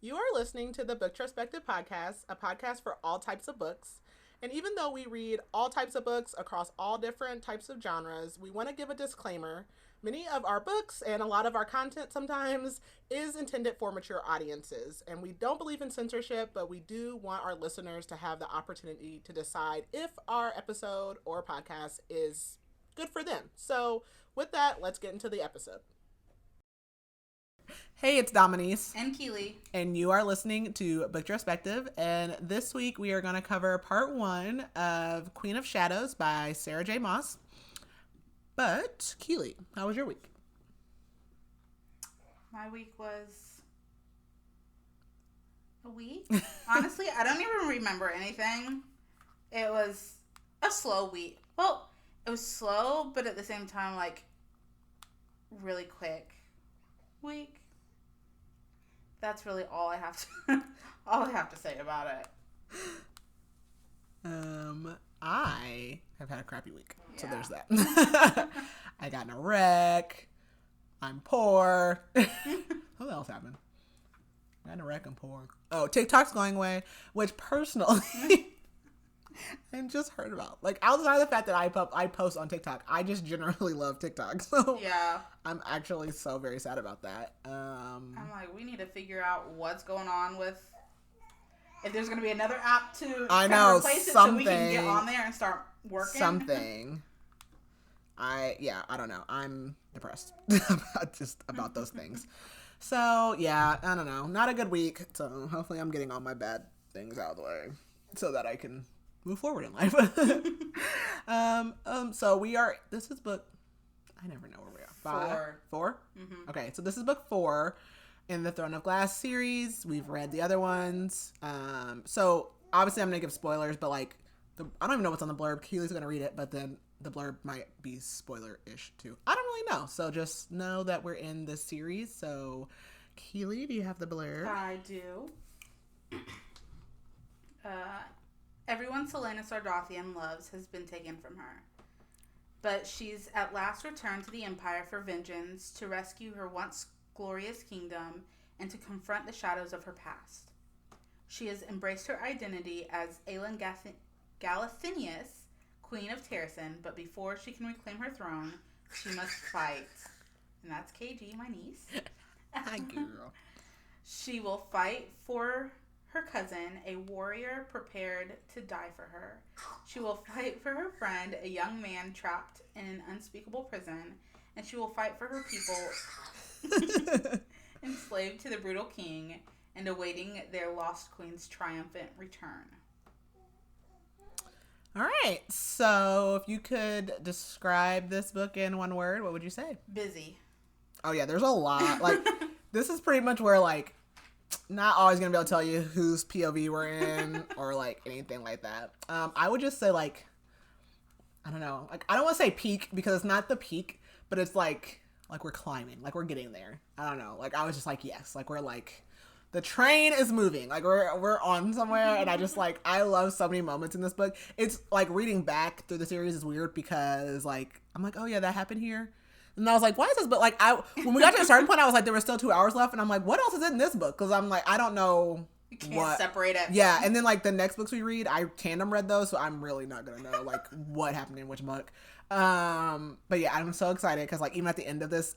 You are listening to the Booktrospective Podcast, a podcast for all types of books. And even though we read all types of books across all different types of genres, we want to give a disclaimer. Many of our books and a lot of our content sometimes is intended for mature audiences. And we don't believe in censorship, but we do want our listeners to have the opportunity to decide if our episode or podcast is good for them. So with that, let's get into the episode. Hey, it's Dominique. And Keely. And you are listening to Booktrospective. And this week we are going to cover part 1 of Queen of Shadows by Sarah J Maas. But, Keely, how was your week? My week was a week. Honestly, I don't even remember anything. It was a slow week. Well, it was slow, but at the same time, like, really quick week. That's really all I have to say about it. I have had a crappy week. Yeah. So there's that. I got in a wreck. I'm poor. What else happened? I got in a wreck. I'm poor. Oh, TikTok's going away, which personally I just heard about. Like, outside of the fact that I post on TikTok, I just generally love TikTok. So yeah, I'm actually so very sad about that. I'm like, we need to figure out what's going on with. If there's going to be another app to replace it so we can get on there and start working. Something. I don't know. I'm depressed about those things. So, yeah, I don't know. Not a good week. So, hopefully I'm getting all my bad things out of the way so that I can move forward in life. So this is book, I never know where we are. 4? Mm-hmm. Okay, so this is book 4 in the Throne of Glass series. We've read the other ones. So obviously I'm going to give spoilers, but like, I don't even know what's on the blurb. Keely's going to read it, but then the blurb might be spoiler-ish too. I don't really know. So just know that we're in this series. So Keely, do you have the blurb? I do. Everyone Celaena Sardothien loves has been taken from her. But she's at last returned to the Empire for vengeance, to rescue her once glorious kingdom, and to confront the shadows of her past. She has embraced her identity as Aelin Galathynius, Queen of Terrasen, but before she can reclaim her throne, she must fight. And that's KG, my niece. Hi, girl. She will fight for her cousin, a warrior prepared to die for her. She will fight for her friend, a young man trapped in an unspeakable prison, and she will fight for her people enslaved to the brutal king and awaiting their lost queen's triumphant return. All right. So if you could describe this book in one word, what would you say? Busy. Oh, yeah. There's a lot. Like, this is pretty much where, like, not always going to be able to tell you whose POV we're in or, like, anything like that. I would just say, like, I don't know. Like, I don't want to say peak because it's not the peak, but it's like we're climbing. Like, we're getting there. I don't know. Like, I was just like, yes. Like, we're, like, the train is moving. Like, we're on somewhere, and I just, like, I love so many moments in this book. It's, like, reading back through the series is weird because, like, I'm like, oh, yeah, that happened here. And I was like, why is this book? Like, when we got to a certain point, I was like, there were still 2 hours left. And I'm like, what else is in this book? Because I'm like, I don't know. You can't separate it. Yeah. And then, like, the next books we read, I tandem read those. So I'm really not going to know, like, what happened in which book. But yeah, I'm so excited because, like, even at the end of this,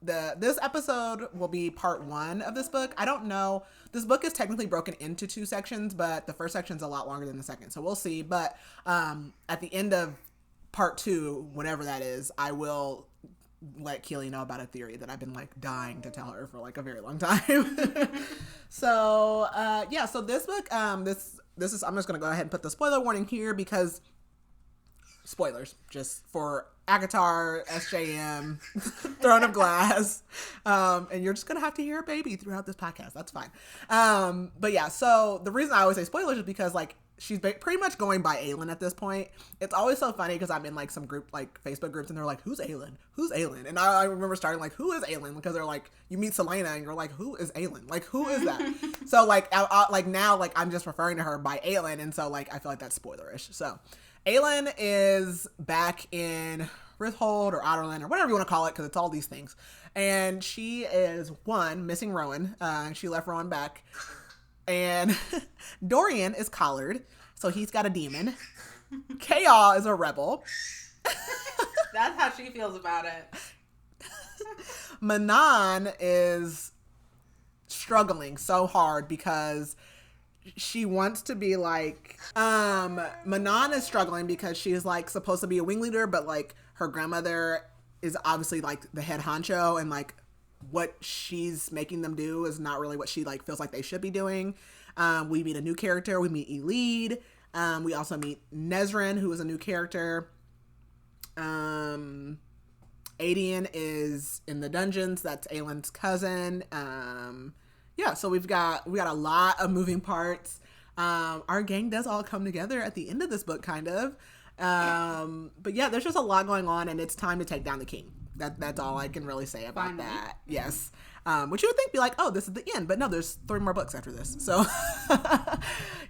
this episode will be part 1 of this book. I don't know. This book is technically broken into 2 sections, but the first section's a lot longer than the second. So we'll see. But at the end of part 2, whenever that is, I will let Keely know about a theory that I've been, like, dying to tell her for, like, a very long time. So yeah, so this book, this is, I'm just gonna go ahead and put the spoiler warning here because spoilers just for ACOTAR, SJM, Throne of Glass, and you're just gonna have to hear a baby throughout this podcast. That's fine. But yeah, so the reason I always say spoilers is because, like, she's pretty much going by Aelin at this point. It's always so funny because I'm in, like, some group, like, Facebook groups, and they're like, who's Aelin? Who's Aelin? And I remember starting, like, who is Aelin? Because they're like, you meet Celaena, and you're like, who is Aelin? Like, who is that? So, like, like, now, like, I'm just referring to her by Aelin, and so, like, I feel like that's spoilerish. So Aelin is back in Rithold or Adarlan or whatever you want to call it, because it's all these things. And she is, missing Rowan. She left Rowan back. And Dorian is collared, so he's got a demon. Chaol is a rebel. That's how she feels about it. Manon is struggling so hard because she wants to be like, Manon is struggling because she's like supposed to be a wing leader, but like her grandmother is obviously like the head honcho, and like what she's making them do is not really what she like feels like they should be doing. We meet a new character. We meet Elide. We also meet Nezrin, who is a new character. Aedion is in the dungeons. That's Aelin's cousin. So we got a lot of moving parts. Our gang does all come together at the end of this book, kind of. But yeah, there's just a lot going on, and it's time to take down the king. That's all I can really say about that. Yes. Which you would think be like, oh, this is the end, but no, there's 3 more books after this. So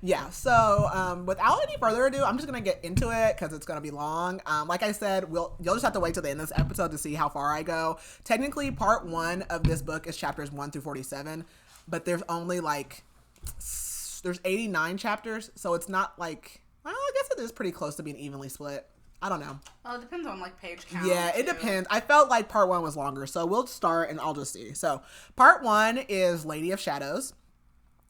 yeah. So without any further ado, I'm just gonna get into it because it's gonna be long. Like I said, you'll just have to wait till the end of this episode to see how far I go. Technically, part 1 of this book is chapters 1 through 47, but there's only there's 89 chapters, so it's not like, well, I guess it is pretty close to being evenly split. I don't know. Well, it depends on like page count. Yeah, it depends. I felt like part 1 was longer, so we'll start and I'll just see. So part 1 is Lady of Shadows,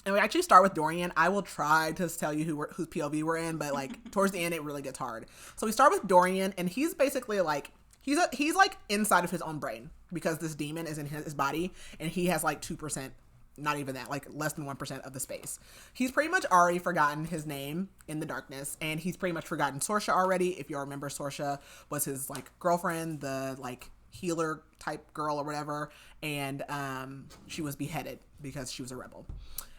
and we actually start with Dorian. I will try to tell you whose POV we're in, but like towards the end it really gets hard. So we start with Dorian, and he's basically like he's like inside of his own brain because this demon is in his body, and he has like 2%. Not even that, like less than 1% of the space. He's pretty much already forgotten his name in the darkness, and he's pretty much forgotten Sorsha already. If you remember, Sorsha was his like girlfriend, the like healer type girl or whatever, and she was beheaded because she was a rebel.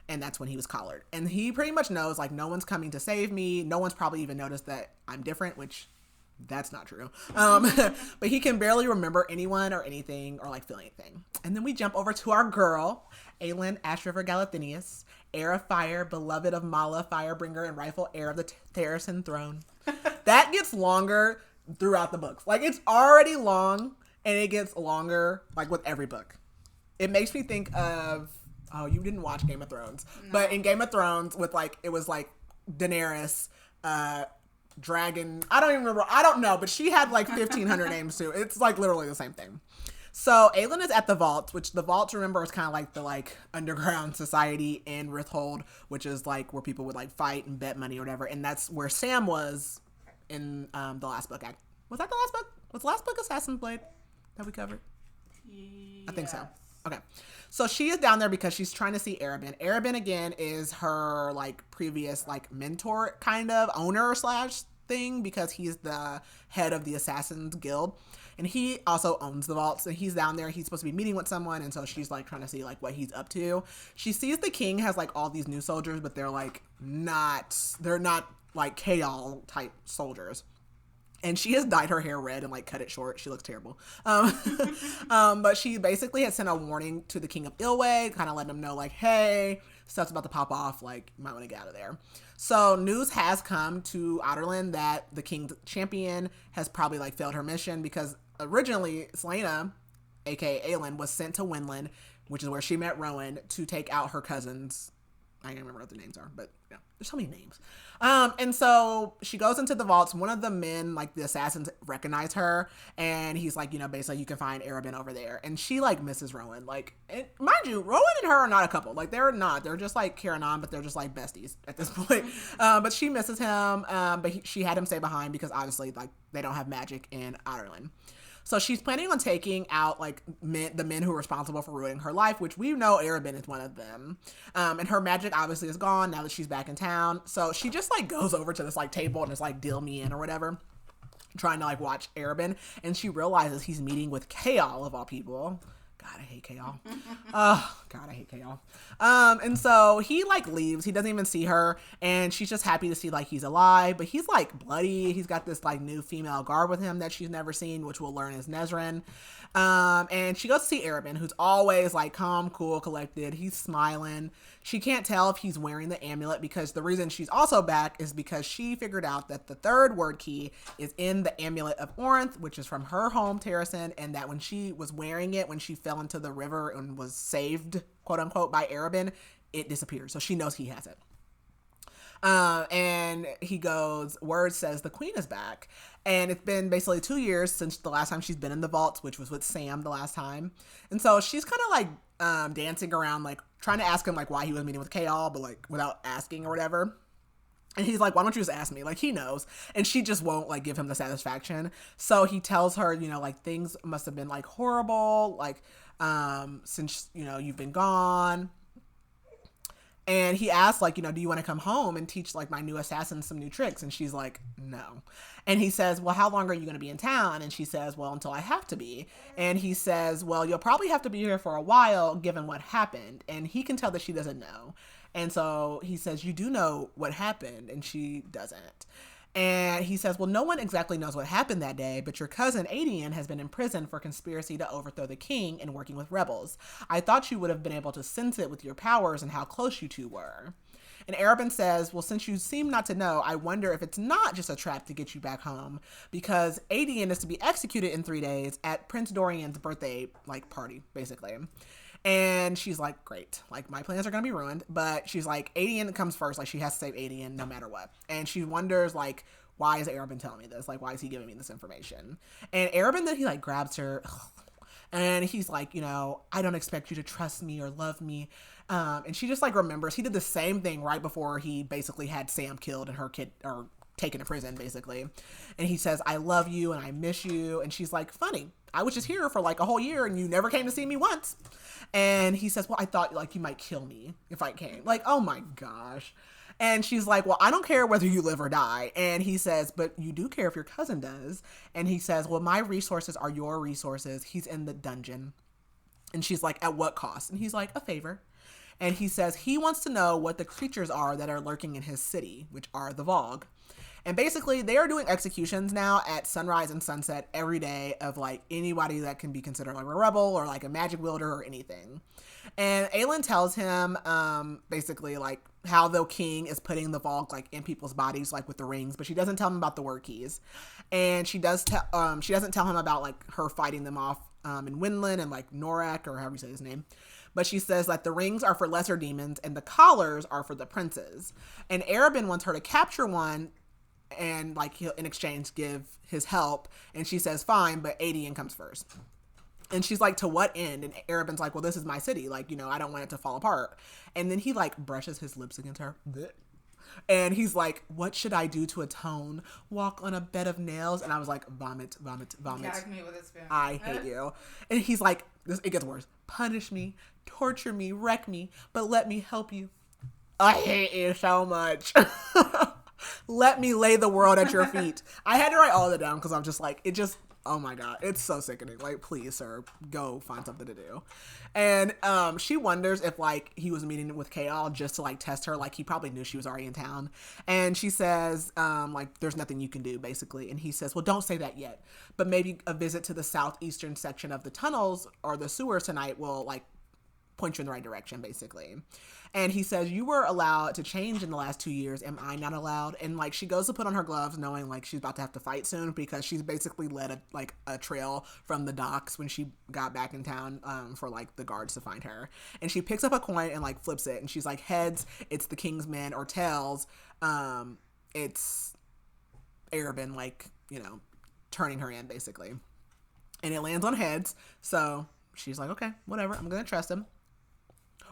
And that's when he was collared. And he pretty much knows like no one's coming to save me. No one's probably even noticed that I'm different, which that's not true. But he can barely remember anyone or anything or like feel anything. And then we jump over to our girl, Aelin Ashryver Galathynius, heir of fire, beloved of Mala, firebringer, and rightful heir of the Terrasen throne. That gets longer throughout the books. Like, it's already long, and it gets longer, like, with every book. It makes me think of, oh, you didn't watch Game of Thrones. No. But in Game of Thrones, with, like, it was, like, Daenerys, dragon, I don't know, but she had, like, 1,500 names, too. It's, like, literally the same thing. So Aelin is at the vaults, which the vaults, remember, is kind of like the like underground society in Rithold, which is like where people would like fight and bet money or whatever. And that's where Sam was in the last book. Was that the last book? Was the last book Assassin's Blade that we covered? Yes. I think so. Okay. So she is down there because she's trying to see Arobynn. Arobynn, again, is her like previous like mentor kind of owner / thing, because he's the head of the Assassins Guild. And he also owns the vaults, and he's down there. He's supposed to be meeting with someone, and so she's like trying to see like what he's up to. She sees the king has like all these new soldiers, but they're not like Chaol type soldiers. And she has dyed her hair red and like cut it short. She looks terrible. But she basically had sent a warning to the king of Ilway, kind of letting him know like, hey, stuff's about to pop off. Like, you might want to get out of there. So news has come to Adarlan that the king's champion has probably like failed her mission, because originally Celaena, aka Aelin, was sent to Winland, which is where she met Rowan, to take out her cousins. I can't remember what the names are, but yeah, there's so many names. And so she goes into the vaults. One of the men, like the assassins, recognize her, and he's like, basically you can find Arobynn over there. And she like misses Rowan. Like, and mind you, Rowan and her are not a couple. Like, they're not. They're just like Karanon, but they're just like besties at this point. But she misses him. But she had him stay behind because obviously like they don't have magic in Adarlan. So she's planning on taking out like the men who are responsible for ruining her life, which we know Arobynn is one of them. And her magic obviously is gone now that she's back in town. So she just like goes over to this like table and is like, deal me in or whatever, trying to like watch Arobynn. And she realizes he's meeting with Chaol of all people. God, I hate Kale. Oh, God, I hate Kale. And so he like leaves. He doesn't even see her, and she's just happy to see like he's alive. But he's like bloody. He's got this like new female guard with him that she's never seen, which we'll learn is Nezrin. And she goes to see Arabin, who's always like calm, cool, collected. He's smiling. She can't tell if he's wearing the amulet because the reason she's also back is because she figured out that the third word key is in the amulet of Orinth, which is from her home, Terrasen, and that when she was wearing it, when she fell into the river and was saved, quote unquote, by Arabin, it disappeared. So she knows he has it. And he goes, word says the queen is back. And it's been basically 2 years since the last time she's been in the vaults, which was with Sam the last time. And so she's kind of like dancing around, like trying to ask him like why he was meeting with Kale, but like without asking or whatever. And he's like, why don't you just ask me? Like, he knows. And she just won't, like, give him the satisfaction. So he tells her, you know, like, things must have been, like, horrible, like, since, you know, you've been gone. And he asks, like, you know, do you want to come home and teach, like, my new assassin some new tricks? And she's like, no. And he says, well, how long are you going to be in town? And she says, well, until I have to be. And he says, well, you'll probably have to be here for a while, given what happened. And he can tell that she doesn't know. And so he says, you do know what happened. And she doesn't. And he says, well, no one exactly knows what happened that day, but your cousin Aelin has been in prison for conspiracy to overthrow the king and working with rebels. I thought you would have been able to sense it with your powers and how close you two were. And Arabin says, well, since you seem not to know, I wonder if it's not just a trap to get you back home, because Aelin is to be executed in 3 days at Prince Dorian's birthday, like, party, basically. And she's like, great, like, my plans are gonna be ruined. But she's like, Aelin comes first, like, she has to save Aelin no matter what. And she wonders, like, why is Arabin telling me this? Like, why is he giving me this information? And Arabin, then he, like, grabs her, and he's like, you know, I don't expect you to trust me or love me. And she just, like, remembers he did the same thing right before he basically had Sam killed and her kid, or taken to prison, basically. And he says, I love you and I miss you. And she's like, funny, I was just here for like a whole year and you never came to see me once. And he says, well, I thought like you might kill me if I came. Like, oh my gosh. And she's like, well, I don't care whether you live or die. And he says, but you do care if your cousin does. And he says, well, my resources are your resources. He's in the dungeon. And she's like, at what cost? And he's like, a favor. And he says he wants to know what the creatures are that are lurking in his city, which are the Vogue. And basically, they are doing executions now at sunrise and sunset every day of, like, anybody that can be considered, like, a rebel or, like, a magic wielder or anything. And Aelin tells him, basically, like, how the king is putting the Vogue, like, in people's bodies, like, with the rings. But she doesn't tell him about the word keys. And she doesn't tell him about, like, her fighting them off in Winland and, like, Norak, or however you say his name. But she says that the rings are for lesser demons and the collars are for the princes. And Arabin wants her to capture one and, like, he'll in exchange give his help. And she says fine, but Aelin comes first. And she's like, to what end? And Arabin's like, well, this is my city, like, you know, I don't want it to fall apart. And then he, like, brushes his lips against her, and he's like, what should I do to atone? Walk on a bed of nails? And I was like, vomit, vomit, vomit. Gag me with a spoon. I hate you. And he's like, it gets worse, punish me, torture me, wreck me, but let me help you. I hate you so much. Let me lay the world at your feet. I had to write all of it down because I'm just like, it just, oh my God, it's so sickening. Like, please, sir, go find something to do. And she wonders if, like, he was meeting with Kale just to, like, test her. Like, he probably knew she was already in town. And she says, like, there's nothing you can do, basically. And he says, well, don't say that yet. But maybe a visit to the southeastern section of the tunnels or the sewers tonight will, like, point you in the right direction, basically. And he says, you were allowed to change in the last 2 years. Am I not allowed? And, like, she goes to put on her gloves knowing, like, she's about to have to fight soon because she's basically led a trail from the docks when she got back in town for, like, the guards to find her. And she picks up a coin and, like, flips it. And she's like, heads, it's the king's men, or tails, it's Arabin, like, you know, turning her in, basically. And it lands on heads. So she's like, okay, whatever. I'm going to trust him.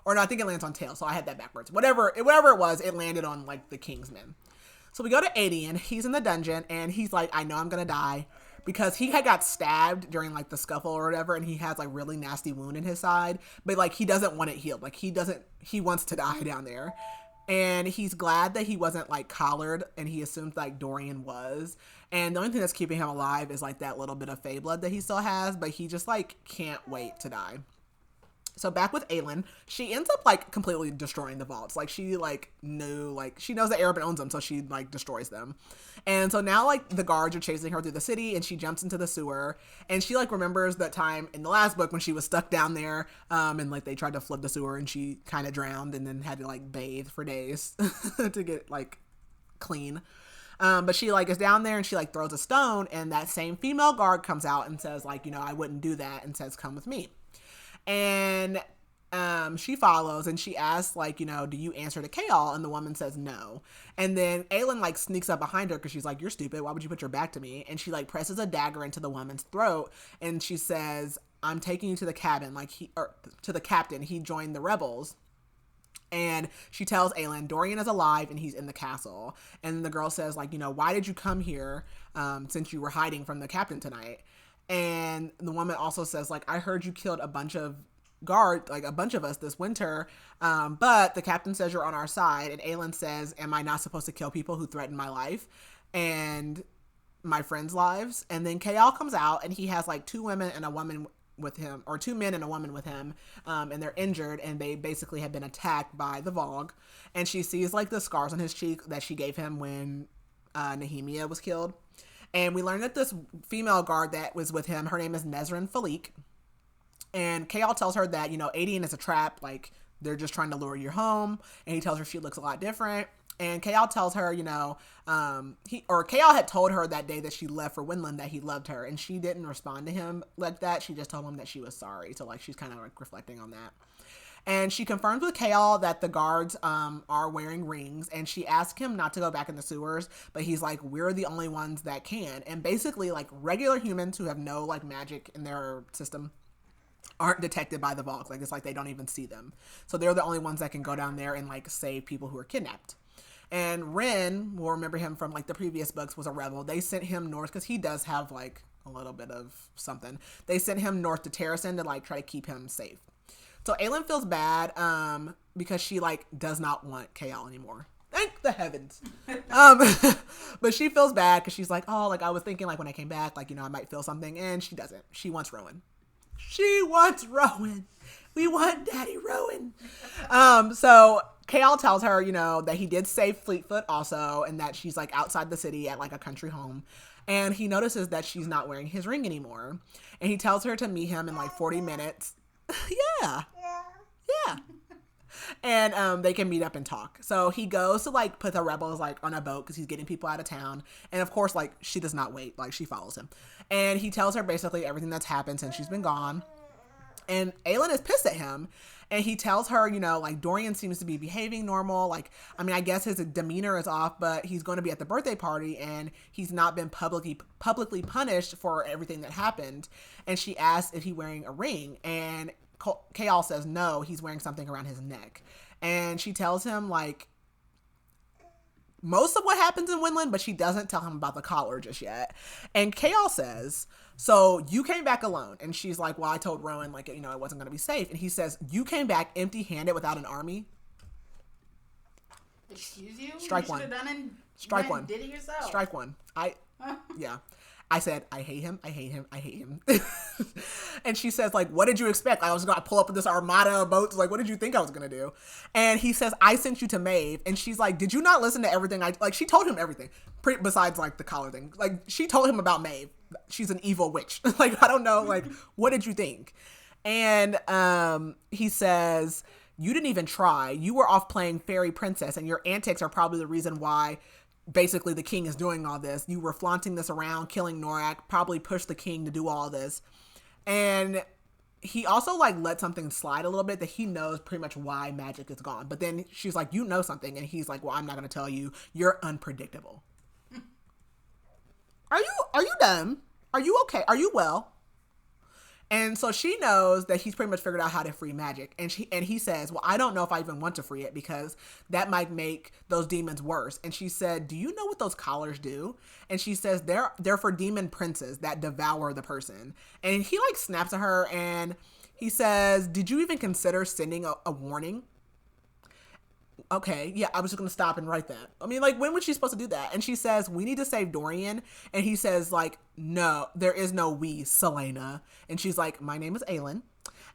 Or no, I think it lands on tails, so I had that backwards. Whatever it was, it landed on, like, the king's men. So we go to Aelin. He's in the dungeon, and he's like, I know I'm gonna die. Because he had got stabbed during, like, the scuffle or whatever, and he has, like, really nasty wound in his side. But, like, he doesn't want it healed. Like, he wants to die down there. And he's glad that he wasn't, like, collared, and he assumed, like, Dorian was. And the only thing that's keeping him alive is, like, that little bit of Fey blood that he still has, but he just, like, can't wait to die. So back with Aelin, she ends up like completely destroying the vaults. Like she like knew, like she knows that Arabin owns them, so she like destroys them. And so now like the guards are chasing her through the city, and she jumps into the sewer, and she like remembers that time in the last book when she was stuck down there, and like they tried to flood the sewer and she kind of drowned and then had to like bathe for days to get like clean. But she like is down there and she like throws a stone, and that same female guard comes out and says like, you know, I wouldn't do that, and says, come with me. And she follows and she asks like, you know, do you answer to Chaol? And the woman says no. And then Aelin like sneaks up behind her because she's like, you're stupid. Why would you put your back to me? And she like presses a dagger into the woman's throat, and she says, I'm taking you to the cabin, like to the captain. He joined the rebels. And she tells Aelin, Dorian is alive and he's in the castle. And the girl says like, you know, why did you come here since you were hiding from the captain tonight? And the woman also says like, I heard you killed a bunch of us this winter, but the captain says you're on our side. And Aelin says, am I not supposed to kill people who threaten my life and my friends' lives? And then Chaol comes out, and he has like two women and a woman with him, or two men and a woman with him, and they're injured, and they basically have been attacked by the Vogue. And she sees like the scars on his cheek that she gave him when Nehemia was killed. And we learned that this female guard that was with him, her name is Nezrin Philique. And Chaol tells her that, you know, Adian is a trap, like they're just trying to lure you home. And he tells her she looks a lot different. And Chaol tells her, you know, Chaol had told her that day that she left for Winland that he loved her, and she didn't respond to him like that. She just told him that she was sorry. So like she's kind of like reflecting on that. And she confirms with Chaol that the guards are wearing rings, and she asks him not to go back in the sewers, but he's like, we're the only ones that can. And basically like regular humans who have no like magic in their system aren't detected by the Vogue. Like it's like they don't even see them. So they're the only ones that can go down there and like save people who are kidnapped. And Ren, we'll remember him from like the previous books, was a rebel. They sent him north because he does have like a little bit of something. They sent him north to Terrasen to like try to keep him safe. So Aelin feels bad because she like does not want Chaol anymore. Thank the heavens. But she feels bad because she's like, oh, like I was thinking like when I came back, like, you know, I might feel something. And she doesn't. She wants Rowan. She wants Rowan. We want Daddy Rowan. So Chaol tells her, you know, that he did save Fleetfoot also, and that she's like outside the city at like a country home. And he notices that she's not wearing his ring anymore. And he tells her to meet him in like 40 minutes. Yeah. And they can meet up and talk. So he goes to like put the rebels like on a boat because he's getting people out of town. And of course, like she does not wait. Like she follows him. And he tells her basically everything that's happened since she's been gone. And Aelin is pissed at him. And he tells her, you know, like Dorian seems to be behaving normal. Like, I mean, I guess his demeanor is off, but he's going to be at the birthday party and he's not been publicly punished for everything that happened. And she asks if he's wearing a ring. And Chaol says no, he's wearing something around his neck. And she tells him like most of what happens in Winland, but she doesn't tell him about the collar just yet. And Chaol says, so you came back alone. And she's like, well, I told Rowan, like, you know, it wasn't going to be safe. And he says, you came back empty-handed without an army? Excuse you? Strike you one. Strike one. Did it yourself. Strike one. Yeah. I said, I hate him. And she says, like, what did you expect? I was going to pull up with this armada of boats. Like, what did you think I was going to do? And he says, I sent you to Maeve. And she's like, did you not listen to everything? She told him everything. Besides, like, the collar thing. Like, she told him about Maeve. She's an evil witch. Like, I don't know. Like, what did you think? And he says, you didn't even try. You were off playing fairy princess. And your antics are probably the reason why basically the king is doing all this. You were flaunting this around, killing Norak, probably pushed the king to do all this. And he also like let something slide a little bit that he knows pretty much why magic is gone. But then she's like, you know something. And he's like, well, I'm not going to tell you. You're unpredictable. Are you done? Are you okay? Are you well? And so she knows that he's pretty much figured out how to free magic. And he says, well, I don't know if I even want to free it because that might make those demons worse. And she said, do you know what those collars do? And she says, they're for demon princes that devour the person. And he like snaps at her and he says, did you even consider sending a warning? Okay, yeah, I was just going to stop and write that. I mean, like, when was she supposed to do that? And she says, we need to save Dorian. And he says, like, no, there is no we, Celaena. And she's like, my name is Aelin.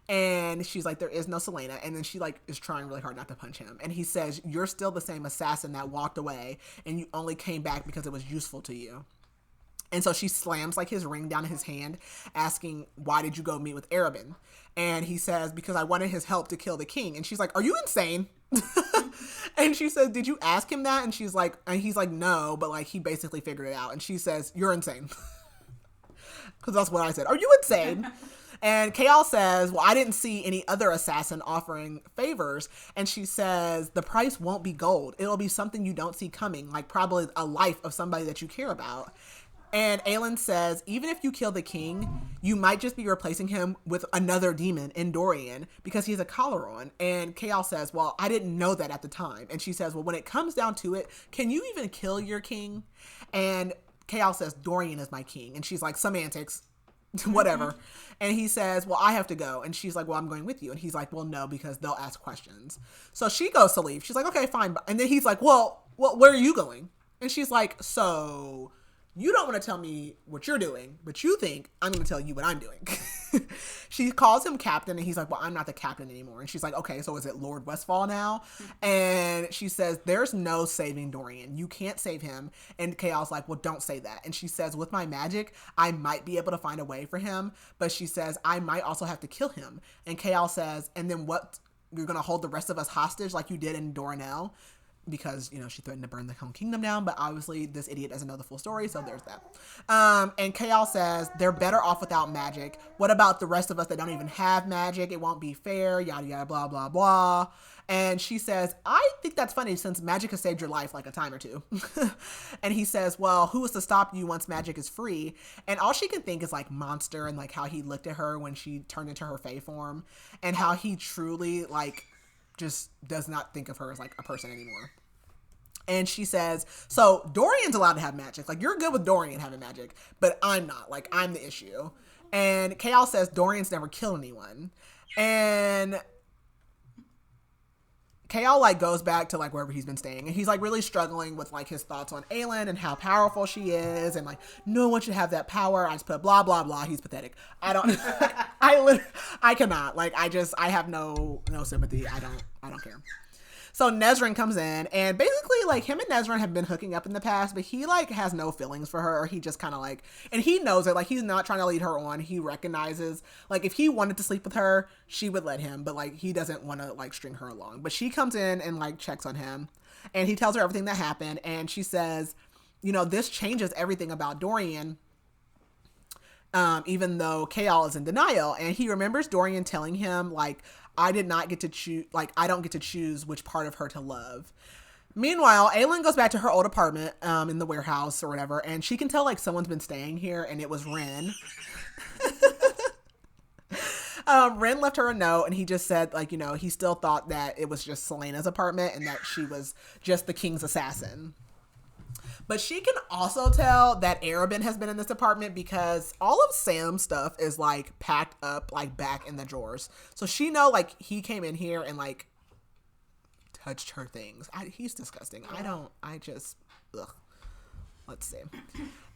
And she's like, there is no Celaena. And then she like is trying really hard not to punch him. And he says, you're still the same assassin that walked away and you only came back because it was useful to you. And so she slams like his ring down in his hand, asking, why did you go meet with Arabin? And he says, because I wanted his help to kill the king. And she's like, are you insane? And she says, did you ask him that? And he's like, no, but like he basically figured it out. And she says, you're insane. Because that's what I said. Are you insane? And Chaol says, well, I didn't see any other assassin offering favors. And she says, the price won't be gold. It'll be something you don't see coming, like probably a life of somebody that you care about. And Aelin says, even if you kill the king, you might just be replacing him with another demon in Dorian because he's a Caleron. And Chaol says, well, I didn't know that at the time. And she says, well, when it comes down to it, can you even kill your king? And Chaol says, Dorian is my king. And she's like, semantics. Whatever. And he says, well, I have to go. And she's like, well, I'm going with you. And he's like, well, no, because they'll ask questions. So she goes to leave. She's like, okay, fine. And then he's like, well, where are you going? And she's like, so you don't want to tell me what you're doing, but you think I'm going to tell you what I'm doing. She calls him captain, and he's like, well, I'm not the captain anymore. And she's like, okay, so is it Lord Westfall now? And she says, there's no saving Dorian. You can't save him. And Chaol's like, well, don't say that. And she says, with my magic, I might be able to find a way for him. But she says, I might also have to kill him. And Chaol says, and then what? You're going to hold the rest of us hostage like you did in Doranel? Because, you know, she threatened to burn the whole kingdom down, but obviously this idiot doesn't know the full story, so there's that. And Chaol says, they're better off without magic. What about the rest of us that don't even have magic? It won't be fair, yada, yada, blah, blah, blah. And she says, I think that's funny since magic has saved your life like a time or two. And he says, well, who is to stop you once magic is free? And all she can think is like monster and like how he looked at her when she turned into her Fae form and how he truly like just does not think of her as like a person anymore. And she says, so Dorian's allowed to have magic. Like, you're good with Dorian having magic, but I'm not. Like, I'm the issue. And Chaol says Dorian's never killed anyone. And Chaol like goes back to like wherever he's been staying, and he's like really struggling with like his thoughts on Aelin and how powerful she is, and like no one should have that power. I just put blah blah blah. He's pathetic. I don't. I cannot. Like I have no sympathy. I don't care. So Nezrin comes in, and basically like him and Nezrin have been hooking up in the past, but he like has no feelings for her, or he just kind of like, and he knows it, like he's not trying to lead her on. He recognizes like if he wanted to sleep with her, she would let him, but like he doesn't want to like string her along. But she comes in and like checks on him, and he tells her everything that happened, and she says, you know, this changes everything about Dorian. Even though Chaol is in denial, and he remembers Dorian telling him like, I did not get to choose, like, I don't get to choose which part of her to love. Meanwhile, Aelin goes back to her old apartment in the warehouse or whatever, and she can tell, like, someone's been staying here, and it was Ren. Ren left her a note, and he just said, like, you know, he still thought that it was just Celaena's apartment and that she was just the king's assassin. But she can also tell that Arabin has been in this apartment because all of Sam's stuff is like packed up like back in the drawers. So she know like he came in here and like touched her things. He's disgusting. Ugh. Let's see.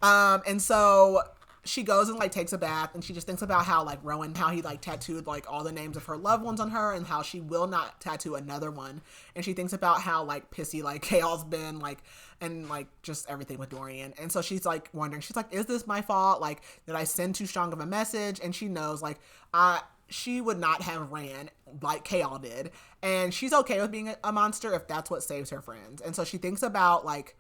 And so she goes and like takes a bath, and she just thinks about how like Rowan, how he like tattooed like all the names of her loved ones on her, and how she will not tattoo another one. And she thinks about how like pissy like Chaol's been like, and like just everything with Dorian. And so she's like wondering, she's like, is this my fault? Like, did I send too strong of a message? And she knows like she would not have ran like Chaol did, and she's okay with being a monster if that's what saves her friends. And so she thinks about like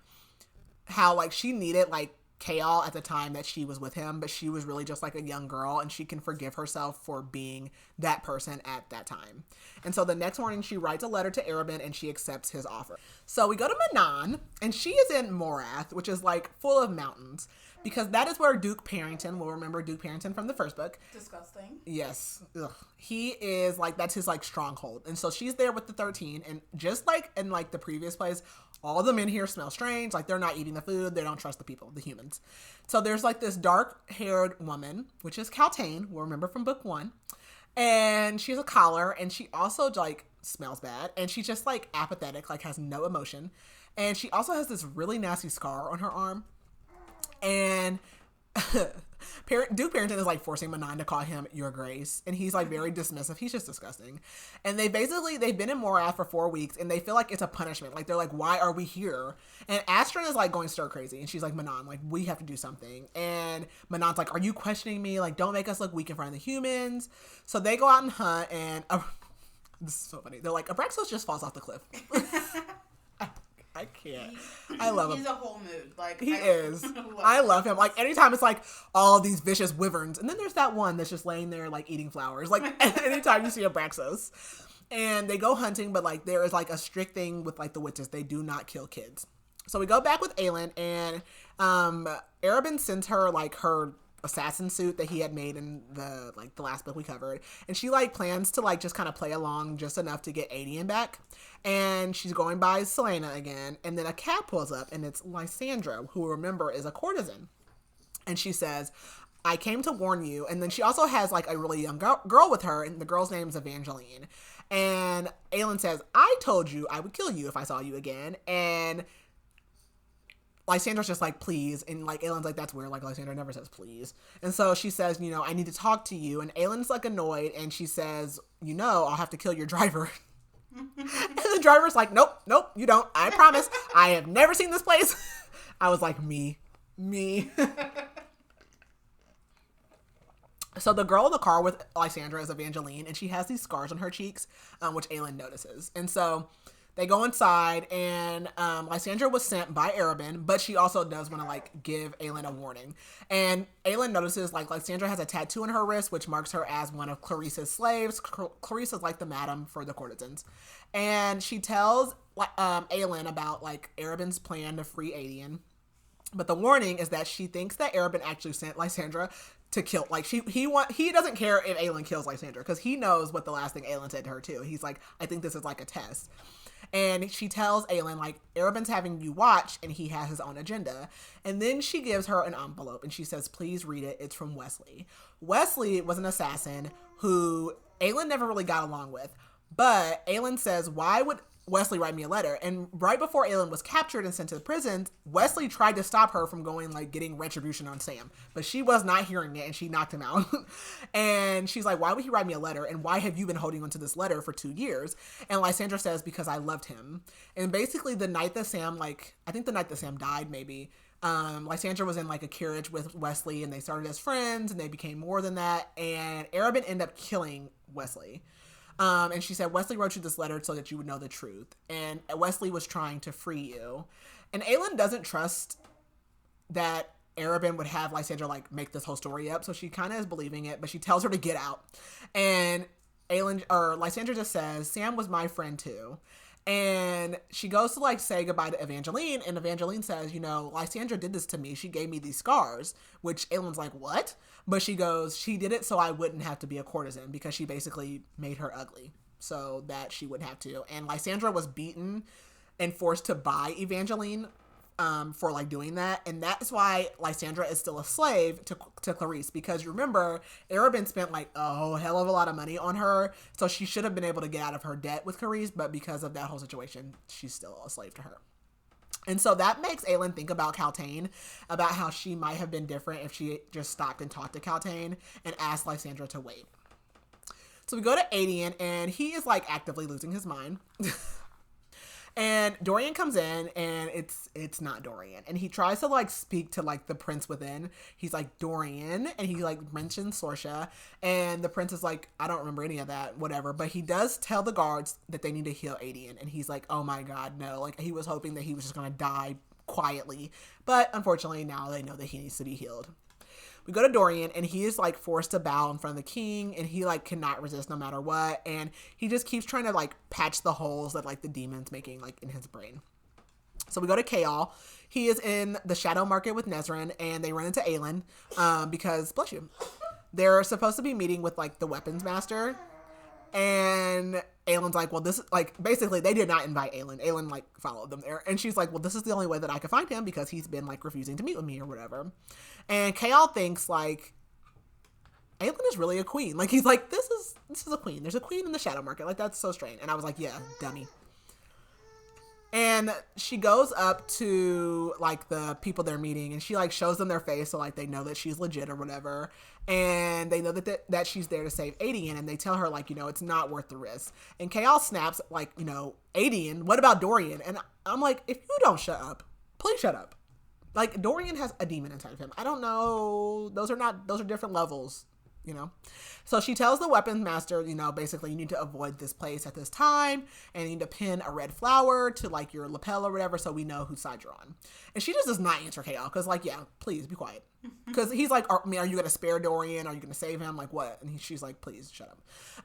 how like she needed like Chaol at the time that she was with him, but she was really just like a young girl, and she can forgive herself for being that person at that time. And so the next morning she writes a letter to Arabin, and she accepts his offer. So we go to Manon, and she is in Morath, which is like full of mountains, because that is where Duke Parrington, we'll remember Duke Parrington from the first book. Disgusting. Yes. Ugh. He is like, that's his like stronghold. And so she's there with the 13, and just like in like the previous place, all the men here smell strange. Like they're not eating the food. They don't trust the people, the humans. So there's like this dark haired woman, which is Kaltain. We'll remember from book 1. And she's a collar, and she also like smells bad. And she's just like apathetic, like has no emotion. And she also has this really nasty scar on her arm. And Duke Barrington is like forcing Manon to call him Your Grace, and he's like very dismissive. He's just disgusting. And they've been in Morath for 4 weeks, and they feel like it's a punishment. Like they're like, why are we here? And Astrid is like going stir crazy, and she's like, Manon, like we have to do something. And Manon's like, are you questioning me? Like don't make us look weak in front of the humans. So they go out and hunt, and this is so funny. They're like, Abraxos just falls off the cliff. I can't. I love him. He's a whole mood. Like he is. I love him. Like anytime it's like all of these vicious wyverns, and then there's that one that's just laying there like eating flowers. Like anytime you see Abraxos, and they go hunting, but like there is like a strict thing with like the witches. They do not kill kids. So we go back with Aelin, and Arobynn sends her like her assassin suit that he had made in the last book we covered, and she like plans to like just kind of play along just enough to get Aedion back. And she's going by Celaena again, and then a cab pulls up, and it's Lysandra, who remember is a courtesan, and she says, I came to warn you. And then she also has like a really young girl with her, and the girl's name is Evangeline. And Aelin says, I told you I would kill you if I saw you again. And Lysandra's just like, please. And like Aelin's like, that's weird. Like Lysandra never says please. And so she says, you know, I need to talk to you. And Aelin's like annoyed, and she says, you know, I'll have to kill your driver. And the driver's like, nope, you don't. I promise. I have never seen this place. I was like, me. So the girl in the car with Lysandra is Evangeline, and she has these scars on her cheeks, which Aelin notices. And so they go inside, and Lysandra was sent by Arobynn, but she also does want to like give Aelin a warning. And Aelin notices like Lysandra has a tattoo on her wrist, which marks her as one of Clarissa's slaves. Clarissa's like the madam for the courtesans. And she tells Aelin about like Arobynn's plan to free Aedion. But the warning is that she thinks that Arobynn actually sent Lysandra to kill, like he doesn't care if Aelin kills Lysandra, because he knows what the last thing Aelin said to her too. He's like, I think this is like a test. And she tells Aelin, like, Arobynn's having you watch, and he has his own agenda. And then she gives her an envelope, and she says, please read it. It's from Wesley. Wesley was an assassin who Aelin never really got along with. But Aelin says, why would Wesley write me a letter? And right before Aelin was captured and sent to the prison, Wesley tried to stop her from going, like, getting retribution on Sam. But she was not hearing it, and she knocked him out. And she's like, why would he write me a letter? And why have you been holding onto this letter for 2 years? And Lysandra says, because I loved him. And basically the night that Sam, like, I think the night that Sam died, maybe, Lysandra was in, like, a carriage with Wesley, and they started as friends, and they became more than that. And Arobynn ended up killing Wesley. And she said, Wesley wrote you this letter so that you would know the truth. And Wesley was trying to free you. And Aelin doesn't trust that Arobynn would have Lysandra, like, make this whole story up. So she kind of is believing it, but she tells her to get out. And Lysandra just says, Sam was my friend too. And she goes to, like, say goodbye to Evangeline. And Evangeline says, you know, Lysandra did this to me. She gave me these scars. Which Aelin's like, what? But she goes, she did it so I wouldn't have to be a courtesan, because she basically made her ugly so that she wouldn't have to. And Lysandra was beaten and forced to buy Evangeline for, like, doing that. And that's why Lysandra is still a slave to Clarisse, because remember, Arobynn spent, like, a whole hell of a lot of money on her, so she should have been able to get out of her debt with Clarisse, but because of that whole situation, she's still a slave to her. And so that makes Aelin think about Kaltain, about how she might have been different if she just stopped and talked to Kaltain and asked Lysandra to wait. So we go to Aedion, and he is, like, actively losing his mind. And Dorian comes in, and it's not Dorian. And he tries to, like, speak to, like, the prince within. He's like, Dorian, and he, like, mentions Sorsha. And the prince is like, I don't remember any of that, whatever. But he does tell the guards that they need to heal Aedion. And he's like, oh my god, no. Like, he was hoping that he was just gonna die quietly. But unfortunately, now they know that he needs to be healed. We go to Dorian, and he is, like, forced to bow in front of the king, and he, like, cannot resist no matter what, and he just keeps trying to, like, patch the holes that, like, the demon's making, like, in his brain. So we go to Chaol. He is in the shadow market with Nezran, and they run into Aelin, because, bless you, they're supposed to be meeting with, like, the weapons master, and Aelin's like, well, this is, like, basically, they did not invite Aelin. Aelin, like, followed them there. And she's like, well, this is the only way that I can find him, because he's been, like, refusing to meet with me or whatever. And Chaol thinks, like, Aelin is really a queen. Like, he's like, this is a queen. There's a queen in the shadow market. Like, that's so strange. And I was like, yeah, dummy. And she goes up to like the people they're meeting, and she like shows them their face so like they know that she's legit or whatever, and they know that she's there to save Aelin, and they tell her like, you know, it's not worth the risk. And Chaos snaps like, you know, Aelin, what about Dorian? And I'm like, if you don't shut up, please shut up. Like, Dorian has a demon inside of him. I don't know. Those are different levels, you know? So she tells the weapons master, you know, basically you need to avoid this place at this time, and you need to pin a red flower to like your lapel or whatever so we know whose side you're on. And she just does not answer Chaos because like, yeah, please be quiet. Because he's like, are you going to spare Dorian? Are you going to save him? Like what? And she's like, please shut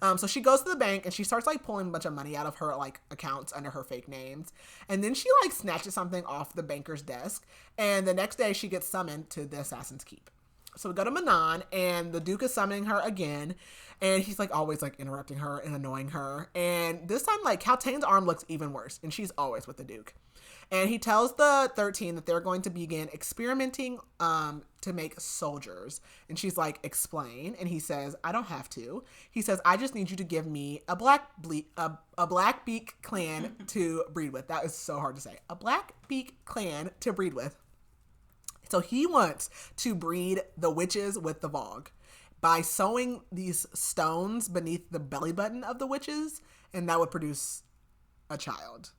up. So she goes to the bank and she starts like pulling a bunch of money out of her like accounts under her fake names. And then she like snatches something off the banker's desk. And the next day she gets summoned to the Assassin's Keep. So we go to Manon, and the Duke is summoning her again, and he's like always like interrupting her and annoying her. And this time, like, Kaltain's arm looks even worse, and she's always with the Duke. And he tells the 13 that they're going to begin experimenting to make soldiers. And she's like, explain. And he says, I don't have to. He says, I just need you to give me a Blackbeak clan to breed with. That is so hard to say. A Blackbeak clan to breed with. So he wants to breed the witches with the Vogue by sewing these stones beneath the belly button of the witches, and that would produce a child.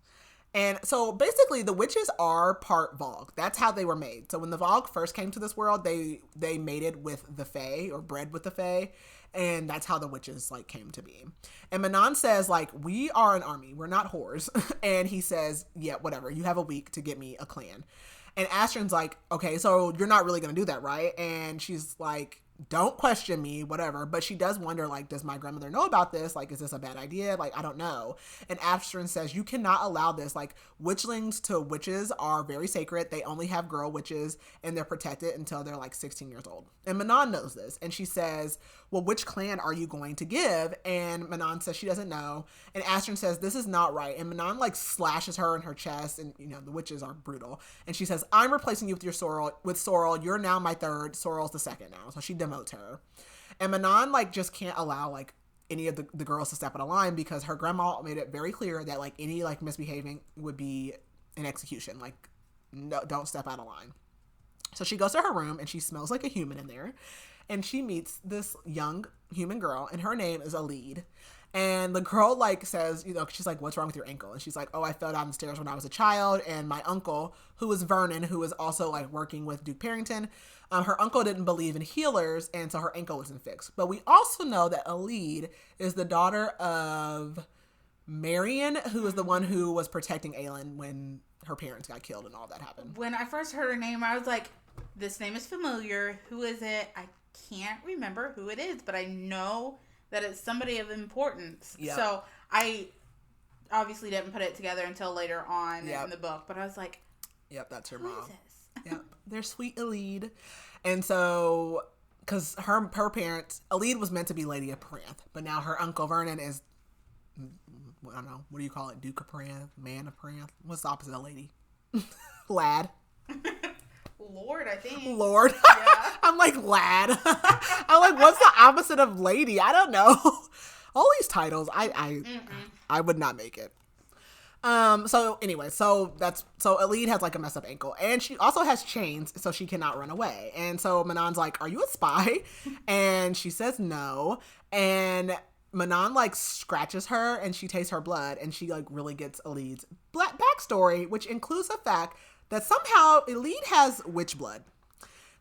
And so basically the witches are part Vogue. That's how they were made. So when the Vogue first came to this world, they mated with the Fae or bred with the Fae, and that's how the witches like came to be. And Manon says like, we are an army. We're not whores. And he says, yeah, whatever. You have a week to get me a clan. And Astron's like, okay, so you're not really going to do that, right? And she's like, don't question me, whatever. But she does wonder, like, does my grandmother know about this? Like, is this a bad idea? Like, I don't know. And Astron says, you cannot allow this. Like, witchlings to witches are very sacred. They only have girl witches, and they're protected until they're, like, 16 years old. And Manon knows this. And she says, well, which clan are you going to give? And Manon says she doesn't know. And Astron says, this is not right. And Manon, like, slashes her in her chest. And, you know, the witches are brutal. And she says, I'm replacing you with Sorrel. You're now my third. Sorrel's the second now. So she demotes her. And Manon like just can't allow like any of the girls to step on a line because her grandma made it very clear that like any like misbehaving would be an execution. Like, no, don't step out of line. So she goes to her room and she smells like a human in there, and she meets this young human girl, and her name is Aelin. And the girl like says, you know, she's like, what's wrong with your ankle? And she's like, oh, I fell down the stairs when I was a child. And my uncle, who is Vernon, who is also like working with Duke Parrington, her uncle didn't believe in healers. And so her ankle wasn't fixed. But we also know that Aelin is the daughter of Marion, who is the one who was protecting Aelin when her parents got killed and all that happened. When I first heard her name, I was like, this name is familiar. Who is it? I can't remember who it is, but I know that it's somebody of importance. Yep. So I obviously didn't put it together until later on in the book, but I was like, yep, that's her who mom. Is this? Yep, they're sweet Aelin. And so, because her parents, Aelin was meant to be Lady of Paranth, but now her uncle Vernon is, I don't know, what do you call it? Duke of Paranth? Man of Paranth? What's the opposite of lady? Lad. Lord, I think. Lord. Yeah. I'm like, lad. I'm like, what's the opposite of lady? I don't know. All these titles, I would not make it. So anyway, so Aelin has like a messed up ankle, and she also has chains, so she cannot run away. And so Manon's like, are you a spy? And she says no. And Manon like scratches her, and she tastes her blood, and she like really gets Aelin's backstory, which includes the fact that somehow Aelin has witch blood.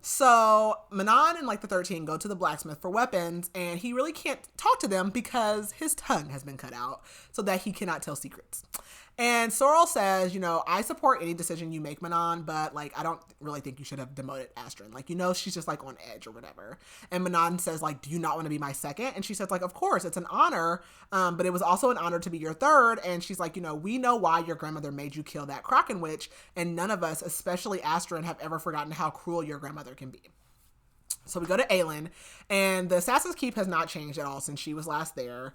So Manon and like the 13 go to the blacksmith for weapons, and he really can't talk to them because his tongue has been cut out so that he cannot tell secrets. And Sorrel says, you know, I support any decision you make, Manon, but like I don't really think you should have demoted Astron. Like, you know, she's just like on edge or whatever. And Manon says like, do you not want to be my second? And she says like, of course, it's an honor, but it was also an honor to be your third. And she's like, you know, we know why your grandmother made you kill that Kraken witch, and none of us, especially Astron, have ever forgotten how cruel your grandmother can be. So we go to Aelin, and the Assassin's Keep has not changed at all since she was last there.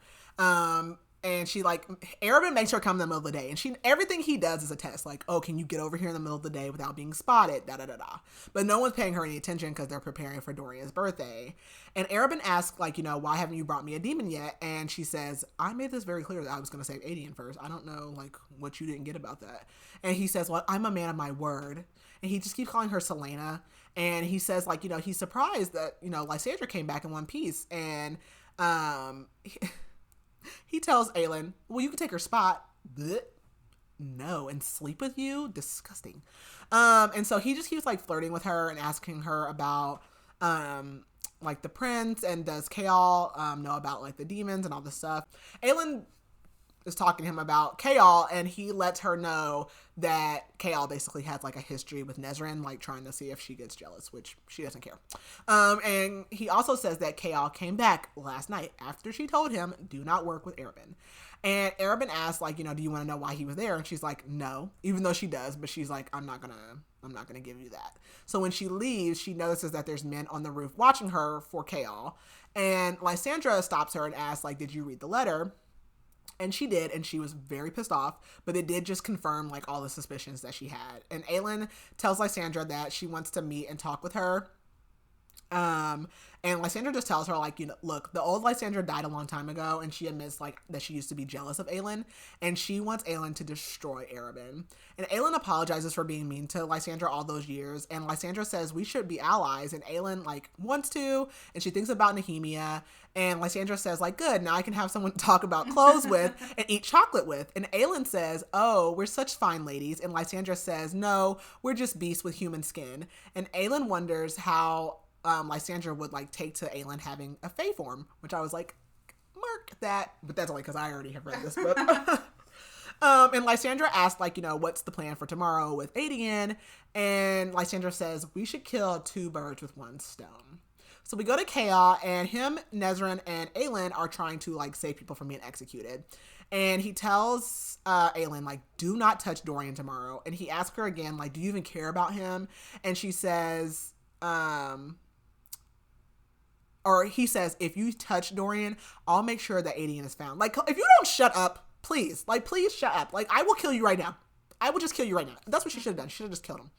And she like, Arabin makes her come in the middle of the day. And everything he does is a test. Like, oh, can you get over here in the middle of the day without being spotted? Da da da da. But no one's paying her any attention because they're preparing for Dorian's birthday. And Arabin asks, like, why haven't you brought me a demon yet? And she says, I made this very clear that I was going to save Aelin first. I don't know, like, what you didn't get about that. And he says, well, I'm a man of my word. And he just keeps calling her Celaena. And he says, like, he's surprised that, Lysandra came back in one piece. And, he tells Aelin, well, you can take her spot. Blech. No. And sleep with you? Disgusting. And so he just keeps like flirting with her and asking her about, like the prince, and does Chaol, know about like the demons and all this stuff. Aelin is talking to him about Chaol, and he lets her know that Chaol basically has like a history with Nezran, like trying to see if she gets jealous, which she doesn't care. And he also says that Chaol came back last night after she told him, do not work with Arabin. And Arabin asks, like, do you want to know why he was there? And she's like, no, even though she does, but she's like, I'm not gonna give you that. So when she leaves, she notices that there's men on the roof watching her for Chaol. And Lysandra stops her and asks, like, did you read the letter? And she did, and she was very pissed off, but it did just confirm, like, all the suspicions that she had. And Aelin tells Lysandra that she wants to meet and talk with her. And Lysandra just tells her, like, look, the old Lysandra died a long time ago, and she admits, like, that she used to be jealous of Aelin, and she wants Aelin to destroy Arabin. And Aelin apologizes for being mean to Lysandra all those years, and Lysandra says we should be allies, and Aelin, like, wants to, and she thinks about Nehemia, and Lysandra says, like, good, now I can have someone to talk about clothes with and eat chocolate with. And Aelin says, oh, we're such fine ladies, and Lysandra says, no, we're just beasts with human skin. And Aelin wonders how Lysandra would like take to Aelin having a fae form, which I was like, mark that, but that's only because I already have read this book. And Lysandra asked, like, what's the plan for tomorrow with Aedion? And Lysandra says, we should kill two birds with one stone. So we go to Chaol, and him, Nezran, and Aelin are trying to like save people from being executed. And he tells Aelin, like, do not touch Dorian tomorrow. And he asks her again, like, do you even care about him? And she says, or he says, if you touch Dorian, I'll make sure that Aedion is found. Like, if you don't shut up, please shut up. Like, I will kill you right now. I will just kill you right now. That's what she should have done. She should have just killed him.